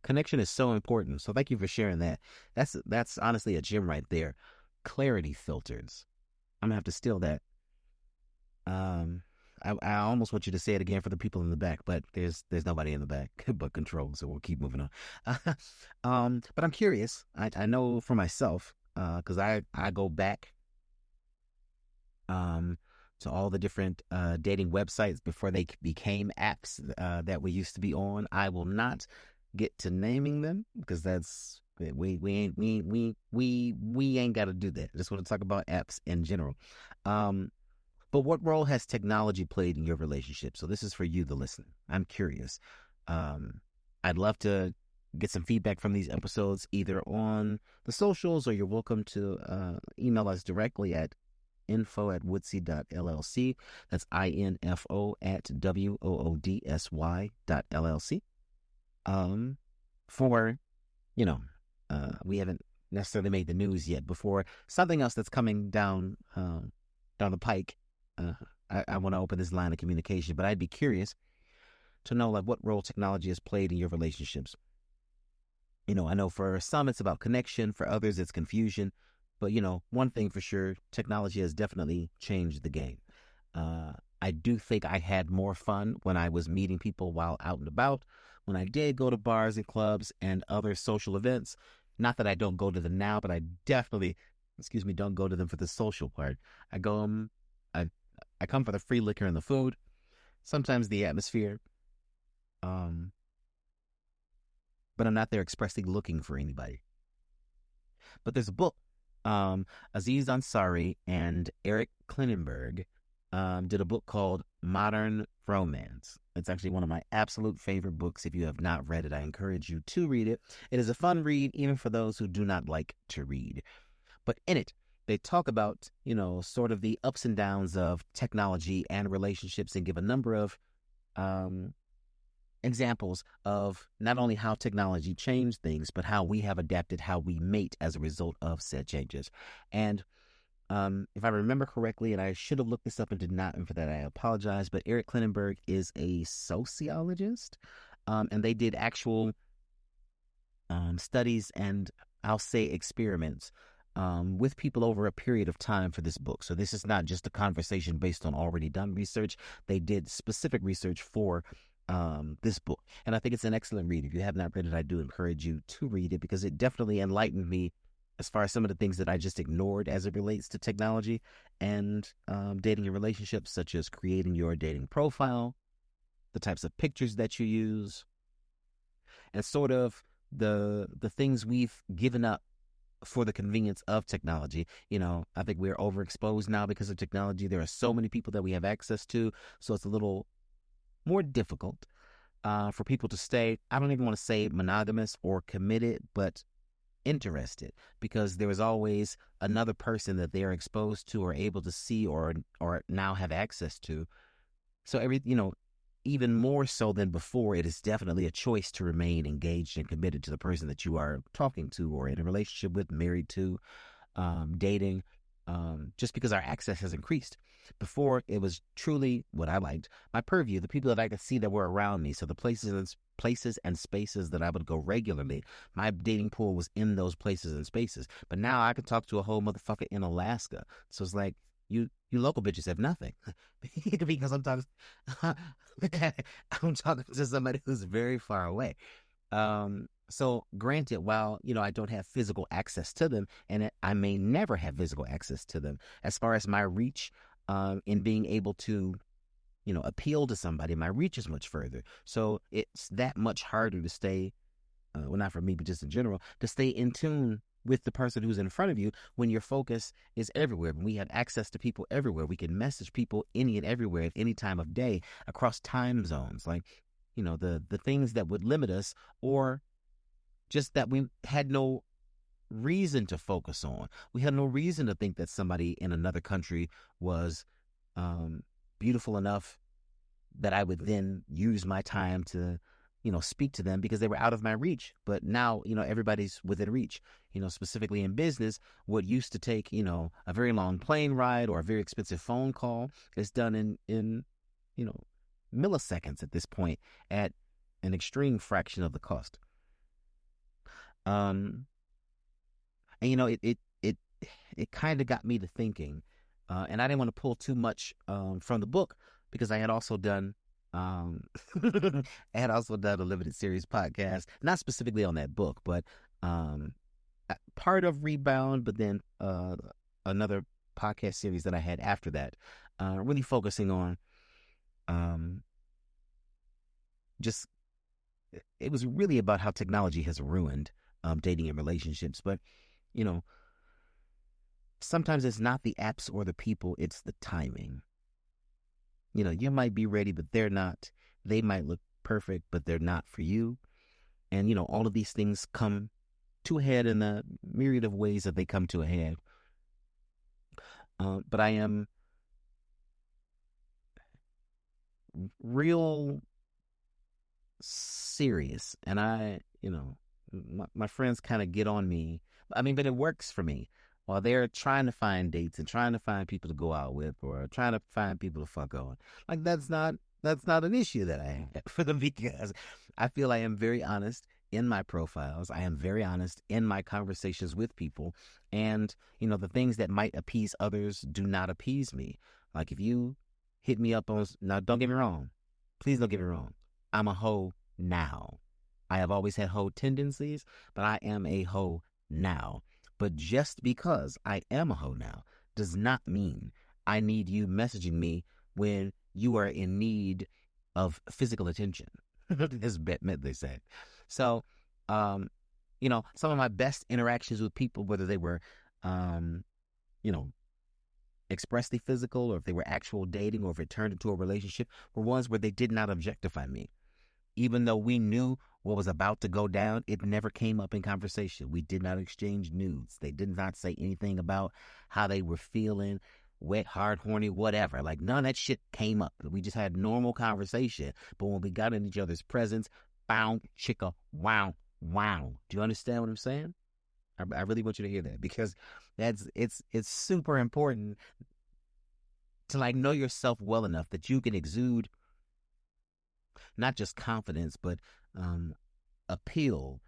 Connection is so important, so thank you for sharing that. That's honestly a gem right there. Clarity filters. I'm gonna have to steal that. I almost want you to say it again for the people in the back, but there's nobody in the back but control, so we'll keep moving on. But I'm curious. I know for myself, because I go back to all the different dating websites before they became apps that we used to be on. I will not get to naming them because that's we ain't got to do that. I just want to talk about apps in general. But what role has technology played in your relationship? So this is for you, the listener. I'm curious. I'd love to get some feedback from these episodes either on the socials, or you're welcome to email us directly at info@woodsy.llc. That's info@woodsy.llc. For, we haven't necessarily made the news yet. Before something else that's coming down the pike, I want to open this line of communication, but I'd be curious to know what role technology has played in your relationships. I know for some it's about connection, for others it's confusion, but one thing for sure, technology has definitely changed the game. I do think I had more fun when I was meeting people while out and about, when I did go to bars and clubs and other social events. Not that I don't go to them now, but I definitely, don't go to them for the social part. I go, I come for the free liquor and the food, sometimes the atmosphere. Um, but I'm not there expressly looking for anybody. But there's a book. Aziz Ansari and Eric Klinenberg did a book called Modern Romance. It's actually one of my absolute favorite books. If you have not read it, I encourage you to read it. It is a fun read, even for those who do not like to read. But in it, they talk about, sort of the ups and downs of technology and relationships, and give a number of examples of not only how technology changed things, but how we have adapted how we mate as a result of said changes. And if I remember correctly, and I should have looked this up and did not, and for that I apologize, but Eric Klinenberg is a sociologist, and they did actual studies and, I'll say, experiments with people over a period of time for this book. So this is not just a conversation based on already done research. They did specific research for this book. And I think it's an excellent read. If you have not read it, I do encourage you to read it, because it definitely enlightened me as far as some of the things that I just ignored as it relates to technology and dating and relationships, such as creating your dating profile, the types of pictures that you use, and sort of the things we've given up for the convenience of technology. I think we're overexposed now because of technology. There are so many people that we have access to, so it's a little more difficult for people to stay, I don't even want to say monogamous or committed, but interested, because there is always another person that they are exposed to or able to see or now have access to. So even more so than before, it is definitely a choice to remain engaged and committed to the person that you are talking to or in a relationship with, married to, dating, just because our access has increased. Before, it was truly what I liked, my purview, the people that I could see that were around me. So the places and spaces that I would go regularly, my dating pool was in those places and spaces. But now I can talk to a whole motherfucker in Alaska. So it's like, you local bitches have nothing. Because I'm talking to somebody who's very far away. So granted, while, I don't have physical access to them, and I may never have physical access to them, as far as my reach, in being able to, appeal to somebody, my reach is much further. So it's that much harder to stay, well, not for me, but just in general, to stay in tune with the person who's in front of you when your focus is everywhere. When we have access to people everywhere, we can message people any and everywhere at any time of day across time zones. Like, the things that would limit us, or just that we had no reason to focus on. We had no reason to think that somebody in another country was beautiful enough that I would then use my time to, speak to them, because they were out of my reach. But now, everybody's within reach. Specifically in business, what used to take, a very long plane ride or a very expensive phone call is done in milliseconds at this point, at an extreme fraction of the cost. And it kind of got me to thinking, and I didn't want to pull too much from the book, because I had also done I had also done a limited series podcast, not specifically on that book, but part of Rebound, but then another podcast series that I had after that, really focusing on just, it was really about how technology has ruined dating and relationships. But sometimes it's not the apps or the people, it's the timing. You might be ready, but they're not. They might look perfect, but they're not for you. And all of these things come to a head in the myriad of ways that they come to a head. But I am real serious, and my friends kind of get on me. But it works for me. While they're trying to find dates and trying to find people to go out with, or trying to find people to fuck on, like, that's not an issue that I have for them, because I feel I am very honest in my profiles. I am very honest in my conversations with people, and the things that might appease others do not appease me. Like, if you hit me up on, now, don't get me wrong, please don't get me wrong, I'm a hoe now. I have always had hoe tendencies, but I am a hoe now. But just because I am a hoe now does not mean I need you messaging me when you are in need of physical attention. This Bette Midler said. So, um, some of my best interactions with people, whether they were, um, you know, expressly physical, or if they were actual dating, or if it turned into a relationship, were ones where they did not objectify me. Even though we knew what was about to go down, it never came up in conversation. We did not exchange nudes. They did not say anything about how they were feeling, wet, hard, horny, whatever. Like, none of that shit came up. We just had normal conversation. But when we got in each other's presence, bow, chicka, wow, wow. Do you understand what I'm saying? I really want you to hear that, because it's super important to like know yourself well enough that you can exude not just confidence, but appeal,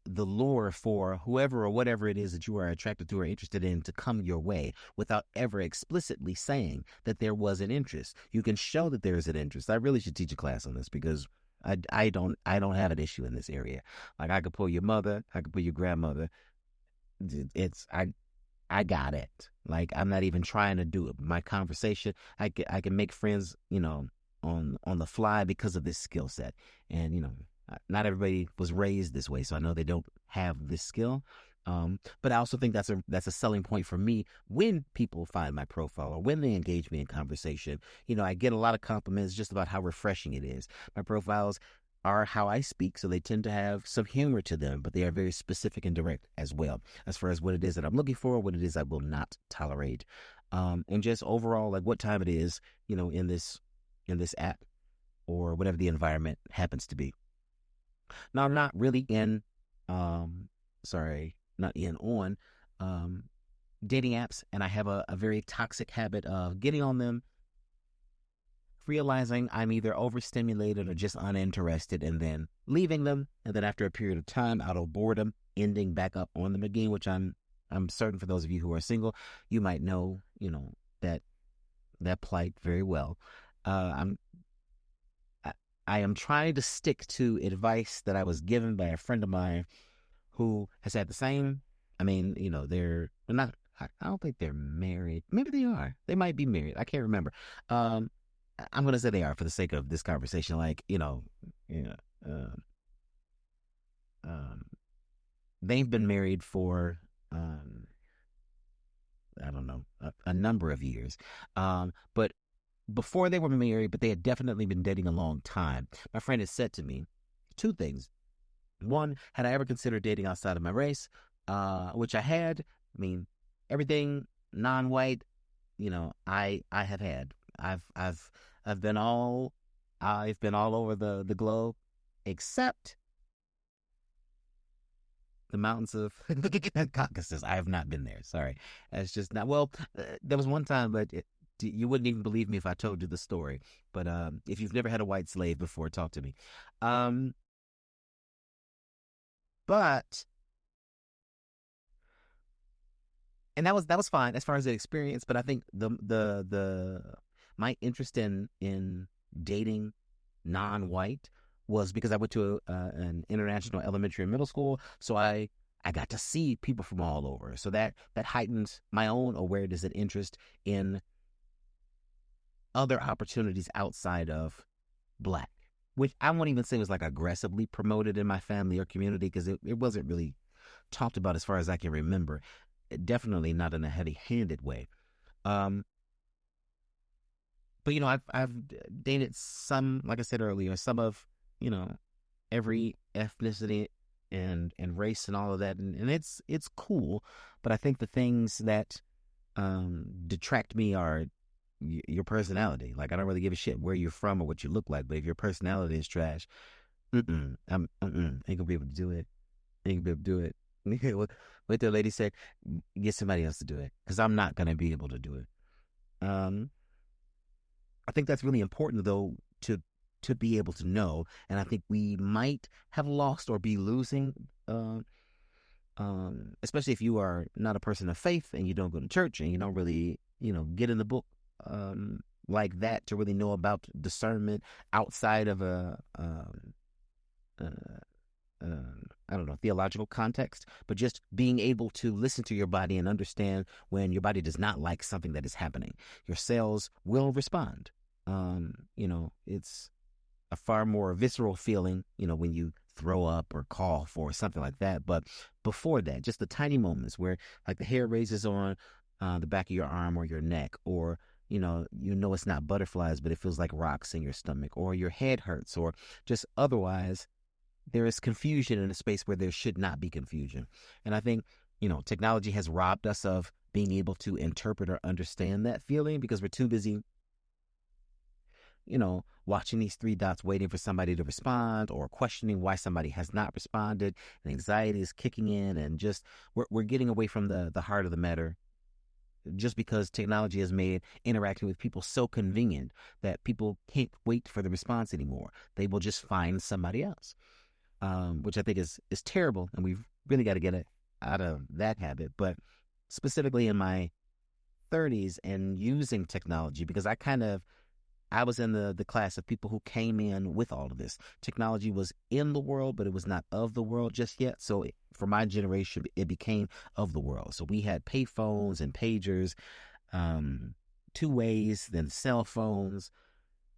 the lure for whoever or whatever it is that you are attracted to or interested in to come your way without ever explicitly saying that there was an interest. You can show that there is an interest. I really should teach a class on this, because I don't have an issue in this area. Like, I could pull your mother, I could pull your grandmother. I got it. Like, I'm not even trying to do it. My conversation, I can make friends, on the fly because of this skill set. And, not everybody was raised this way, so I know they don't have this skill. But I also think that's a selling point for me when people find my profile or when they engage me in conversation. I get a lot of compliments just about how refreshing it is. My profiles are how I speak, so they tend to have some humor to them, but they are very specific and direct as well, as far as what it is that I'm looking for, what it is I will not tolerate, and just overall, like, what time it is, in this app or whatever the environment happens to be. Now, I'm not really not on dating apps, and I have a very toxic habit of getting on them, realizing I'm either overstimulated or just uninterested, and then leaving them, and then after a period of time, out of boredom, ending back up on them again, which I'm certain for those of you who are single, you might know, that plight very well. I am trying to stick to advice that I was given by a friend of mine who has had the same. I mean, they're not. I don't think they're married. Maybe they are. They might be married. I can't remember. I'm going to say they are for the sake of this conversation. Like, they've been married for, I don't know, a number of years. But before they were married, but they had definitely been dating a long time. My friend has said to me two things. One, had I ever considered dating outside of my race? Which I had. I mean, everything non-white, I have had. I've been all over the globe, except the mountains of the Caucasus. I have not been there. Sorry, it's just not. Well, there was one time, but you wouldn't even believe me if I told you the story. But if you've never had a white slave before, talk to me. But and that was fine as far as the experience. But I think the my interest in dating non-white was because I went to an international elementary and middle school, so I got to see people from all over. So that heightened my own awareness and interest in other opportunities outside of Black, which I won't even say was like aggressively promoted in my family or community, because it wasn't really talked about as far as I can remember. Definitely not in a heavy-handed way. But I've dated some, like I said earlier, some of every ethnicity and race and all of that, and it's cool. But I think the things that detract me are your personality. Like, I don't really give a shit where you're from or what you look like, but if your personality is trash, ain't gonna be able to do it. Ain't gonna be able to do it. What the lady said, get somebody else to do it, because I'm not gonna be able to do it. I think that's really important, though, to be able to know, and I think we might have lost or be losing, especially if you are not a person of faith and you don't go to church and you don't really, get in the book like that to really know about discernment outside of a I don't know, theological context, but just being able to listen to your body and understand when your body does not like something that is happening. Your cells will respond. It's a far more visceral feeling, when you throw up or cough or something like that. But before that, just the tiny moments where like the hair raises on the back of your arm or your neck, or it's not butterflies, but it feels like rocks in your stomach, or your head hurts, or just otherwise there is confusion in a space where there should not be confusion. And I think, technology has robbed us of being able to interpret or understand that feeling because we're too busy, watching these three dots, waiting for somebody to respond or questioning why somebody has not responded. And anxiety is kicking in, and just we're getting away from the heart of the matter just because technology has made interacting with people so convenient that people can't wait for the response anymore. They will just find somebody else, which I think is terrible, and we've really got to get it out of that habit. But specifically in my 30s and using technology, because I was in the class of people who came in with all of this. Technology was in the world, but it was not of the world just yet. So for my generation, it became of the world. So we had payphones and pagers, two ways, then cell phones,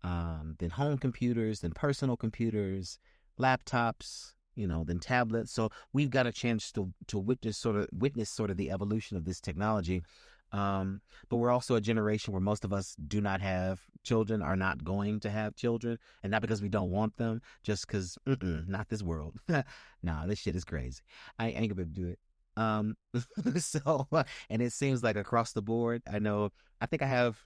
then home computers, then personal computers, laptops, then tablets. So we've got a chance to witness sort of the evolution of this technology. But we're also a generation where most of us do not have children, are not going to have children, and not because we don't want them, just because not this world. Nah, this shit is crazy. I ain't gonna be able to do it. So, and it seems like across the board, I think I have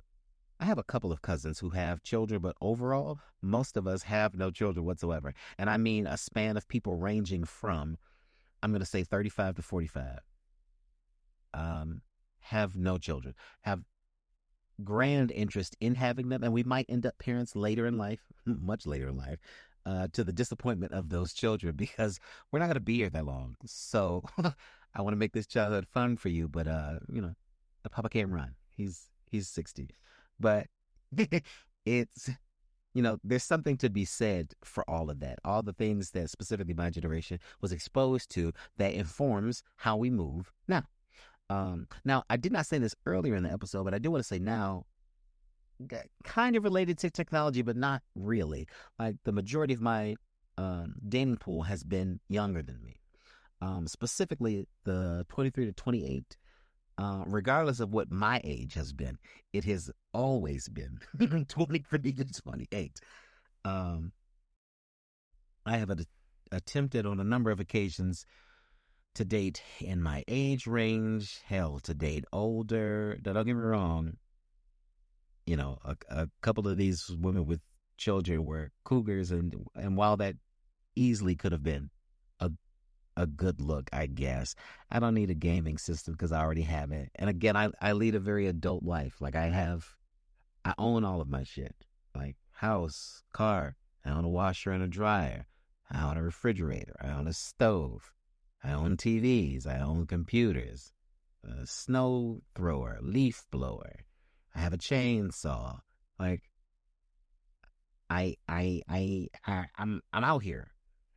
a couple of cousins who have children, but overall, most of us have no children whatsoever. And I mean a span of people ranging from, I'm going to say 35 to 45, have no children, have grand interest in having them. And we might end up parents later in life, much later in life, to the disappointment of those children, because we're not going to be here that long. So I want to make this childhood fun for you, but, the papa can't run. He's 60. But it's, there's something to be said for all of that, all the things that specifically my generation was exposed to that informs how we move now. Now, I did not say this earlier in the episode, but I do want to say now, kind of related to technology, but not really. Like the majority of my dating pool has been younger than me, specifically the 23 to 28. Regardless of what my age has been, it has always been 23 to 28. I have attempted on a number of occasions to date in my age range, hell, to date older. Now, don't get me wrong, a couple of these women with children were cougars, and while that easily could have been a good look, I guess, I don't need a gaming system because I already have it. And again, I lead a very adult life. Like I own all of my shit, like house, car. I own a washer and a dryer. I own a refrigerator. I own a stove. I own TVs. I own computers, a snow thrower, leaf blower. I have a chainsaw. Like I'm out here.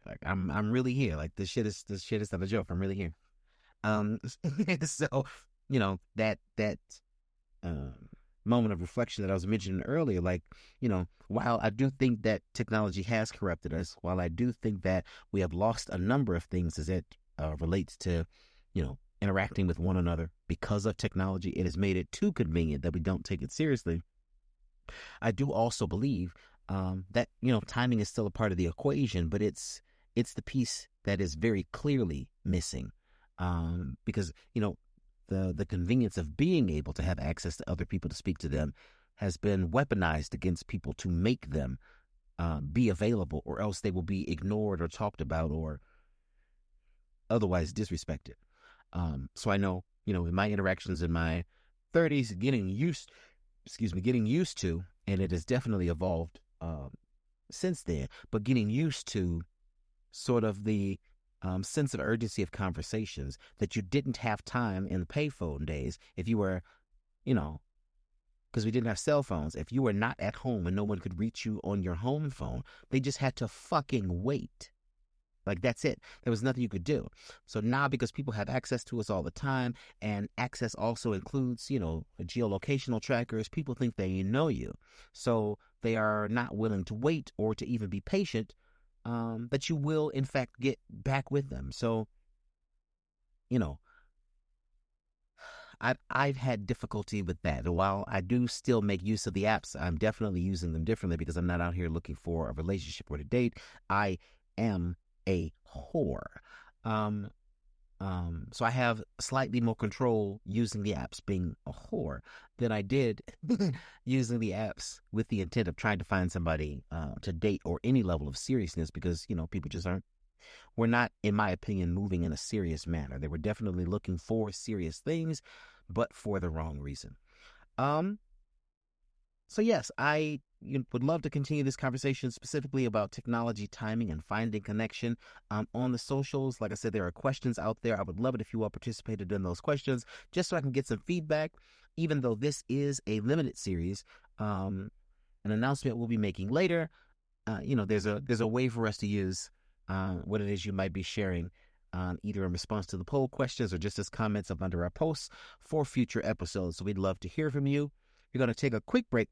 Like I'm really here. Like this shit is not a joke. I'm really here. So that um moment of reflection that I was mentioning earlier, like, while I do think that technology has corrupted us, while I do think that we have lost a number of things as it relates to, interacting with one another because of technology, it has made it too convenient that we don't take it seriously. I do also believe that, timing is still a part of the equation, but it's the piece that is very clearly missing, because, the convenience of being able to have access to other people to speak to them has been weaponized against people to make them be available, or else they will be ignored or talked about or otherwise disrespected. So I know, in my interactions in my 30s, getting used to, and it has definitely evolved since then, but getting used to sort of the sense of urgency of conversations that you didn't have time in the payphone days. If you were, because we didn't have cell phones, if you were not at home and no one could reach you on your home phone, they just had to fucking wait. Like, that's it. There was nothing you could do. So now, because people have access to us all the time, and access also includes, geolocational trackers, people think they know you. So they are not willing to wait or to even be patient, that you will, in fact, get back with them. So, you know, I've had difficulty with that. While I do still make use of the apps, I'm definitely using them differently because I'm not out here looking for a relationship or to date. I am a whore. Um, so I have slightly more control using the apps being a whore than I did using the apps with the intent of trying to find somebody to date or any level of seriousness, because, people just we're not, in my opinion, moving in a serious manner. They were definitely looking for serious things, but for the wrong reason. So yes, I would love to continue this conversation specifically about technology, timing, and finding connection on the socials. Like I said, there are questions out there. I would love it if you all participated in those questions, just so I can get some feedback. Even though this is a limited series, an announcement we'll be making later. There's a way for us to use what it is you might be sharing, either in response to the poll questions or just as comments up under our posts for future episodes. So we'd love to hear from you. We're going to take a quick break,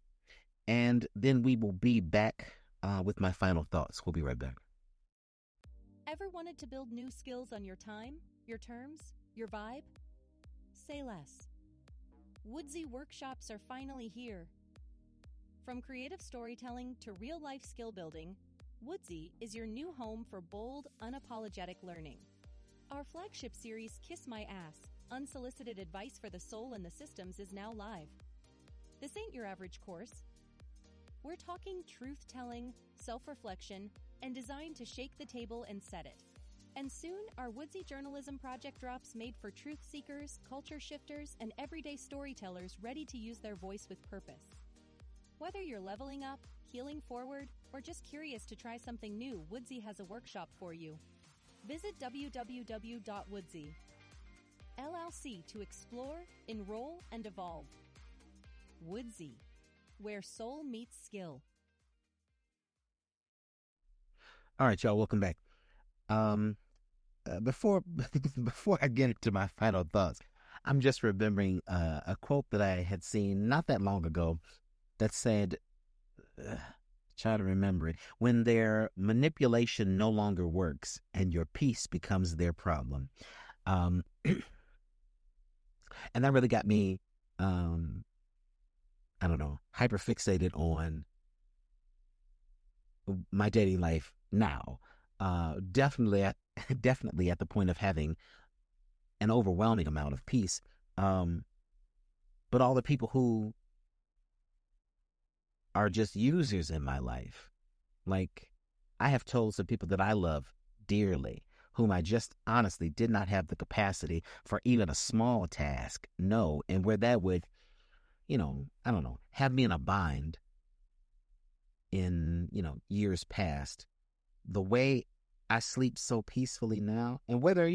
and then we will be back with my final thoughts. We'll be right back. Ever wanted to build new skills on your time, your terms, your vibe? Say less. Woodsy workshops are finally here. From creative storytelling to real-life skill building, Woodsy is your new home for bold, unapologetic learning. Our flagship series, Kiss My Ass, Unsolicited Advice for the Soul and the Systems, is now live. This ain't your average course. We're talking truth-telling, self-reflection, and designed to shake the table and set it. And soon, our Woodsy Journalism Project drops made for truth seekers, culture shifters, and everyday storytellers ready to use their voice with purpose. Whether you're leveling up, healing forward, or just curious to try something new, Woodsy has a workshop for you. Visit www.woodsy. LLC to explore, enroll, and evolve. Woodsy, where soul meets skill. All right, y'all, welcome back. Before I get into my final thoughts, I'm just remembering a quote that I had seen not that long ago that said, try to remember it, when their manipulation no longer works and your peace becomes their problem. And that really got me, I don't know, hyper fixated on my dating life now. Definitely at the point of having an overwhelming amount of peace. But all the people who are just users in my life, like, I have told some people that I love dearly, whom I just honestly did not have the capacity for even a small task. No. And where that would, I don't know, have me in a bind in, years past. The way I sleep so peacefully now, and whether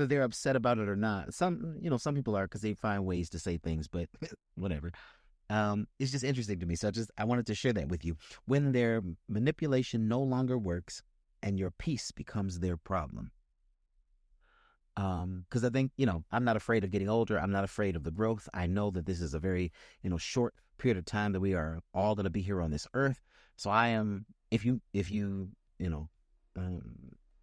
they're upset about it or not, some people are, because they find ways to say things, but whatever. It's just interesting to me. So I wanted to share that with you. When their manipulation no longer works and your peace becomes their problem. Because I think, I'm not afraid of getting older. I'm not afraid of the growth. I know that this is a very, short period of time that we are all going to be here on this earth. So I am, if you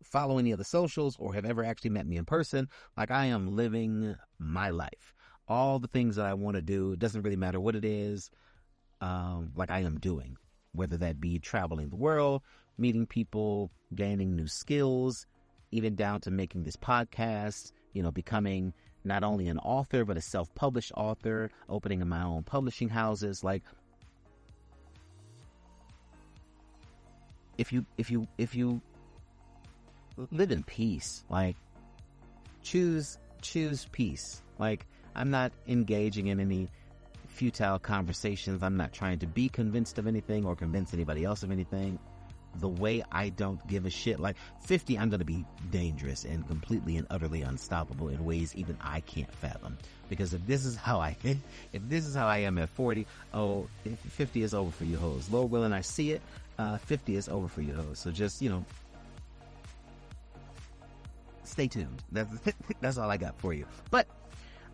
follow any of the socials or have ever actually met me in person, like, I am living my life. All the things that I want to do, it doesn't really matter what it is, like, I am doing, whether that be traveling the world, meeting people, gaining new skills, even down to making this podcast, becoming not only an author, but a self-published author, opening my own publishing houses. Like, if you live in peace, like, choose peace. Like, I'm not engaging in any futile conversations. I'm not trying to be convinced of anything or convince anybody else of anything. The way I don't give a shit. Like, 50, I'm going to be dangerous and completely and utterly unstoppable in ways even I can't fathom. Because if this is how I am at 40, 50 is over for you hoes. Lord willing, I see it. 50 is over for you hoes. So just, stay tuned. That's all I got for you. But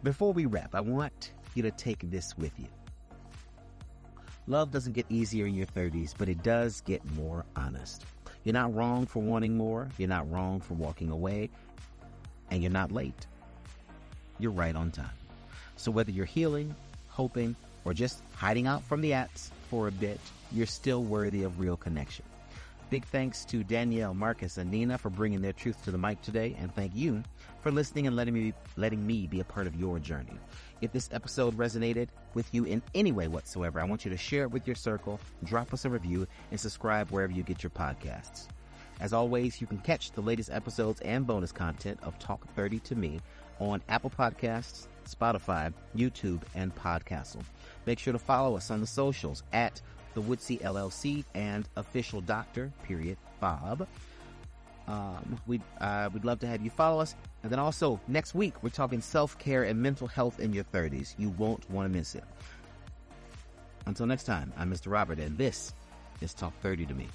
before we wrap, I want you to take this with you. Love doesn't get easier in your 30s, but it does get more honest. You're not wrong for wanting more. You're not wrong for walking away. And you're not late. You're right on time. So whether you're healing, hoping, or just hiding out from the apps for a bit, you're still worthy of real connection. Big thanks to Danielle, Marcus, and Nina for bringing their truth to the mic today, and thank you for listening and letting me be a part of your journey. If this episode resonated with you in any way whatsoever, I want you to share it with your circle, drop us a review, and subscribe wherever you get your podcasts. As always, you can catch the latest episodes and bonus content of Talk 30 to Me on Apple Podcasts, Spotify, YouTube, and Podcastle. Make sure to follow us on the socials at The Woodsy LLC and Official Doctor, Bob. We'd love to have you follow us. And then also, next week, we're talking self-care and mental health in your 30s. You won't want to miss it. Until next time, I'm Mr. Robert, and this is Talk 30 to Me.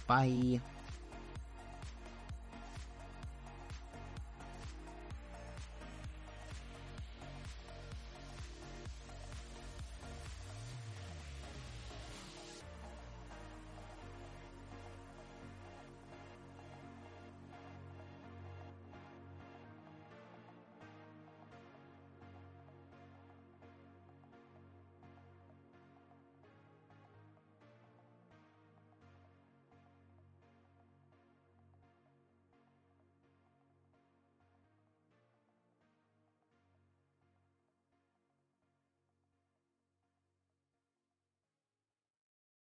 Bye.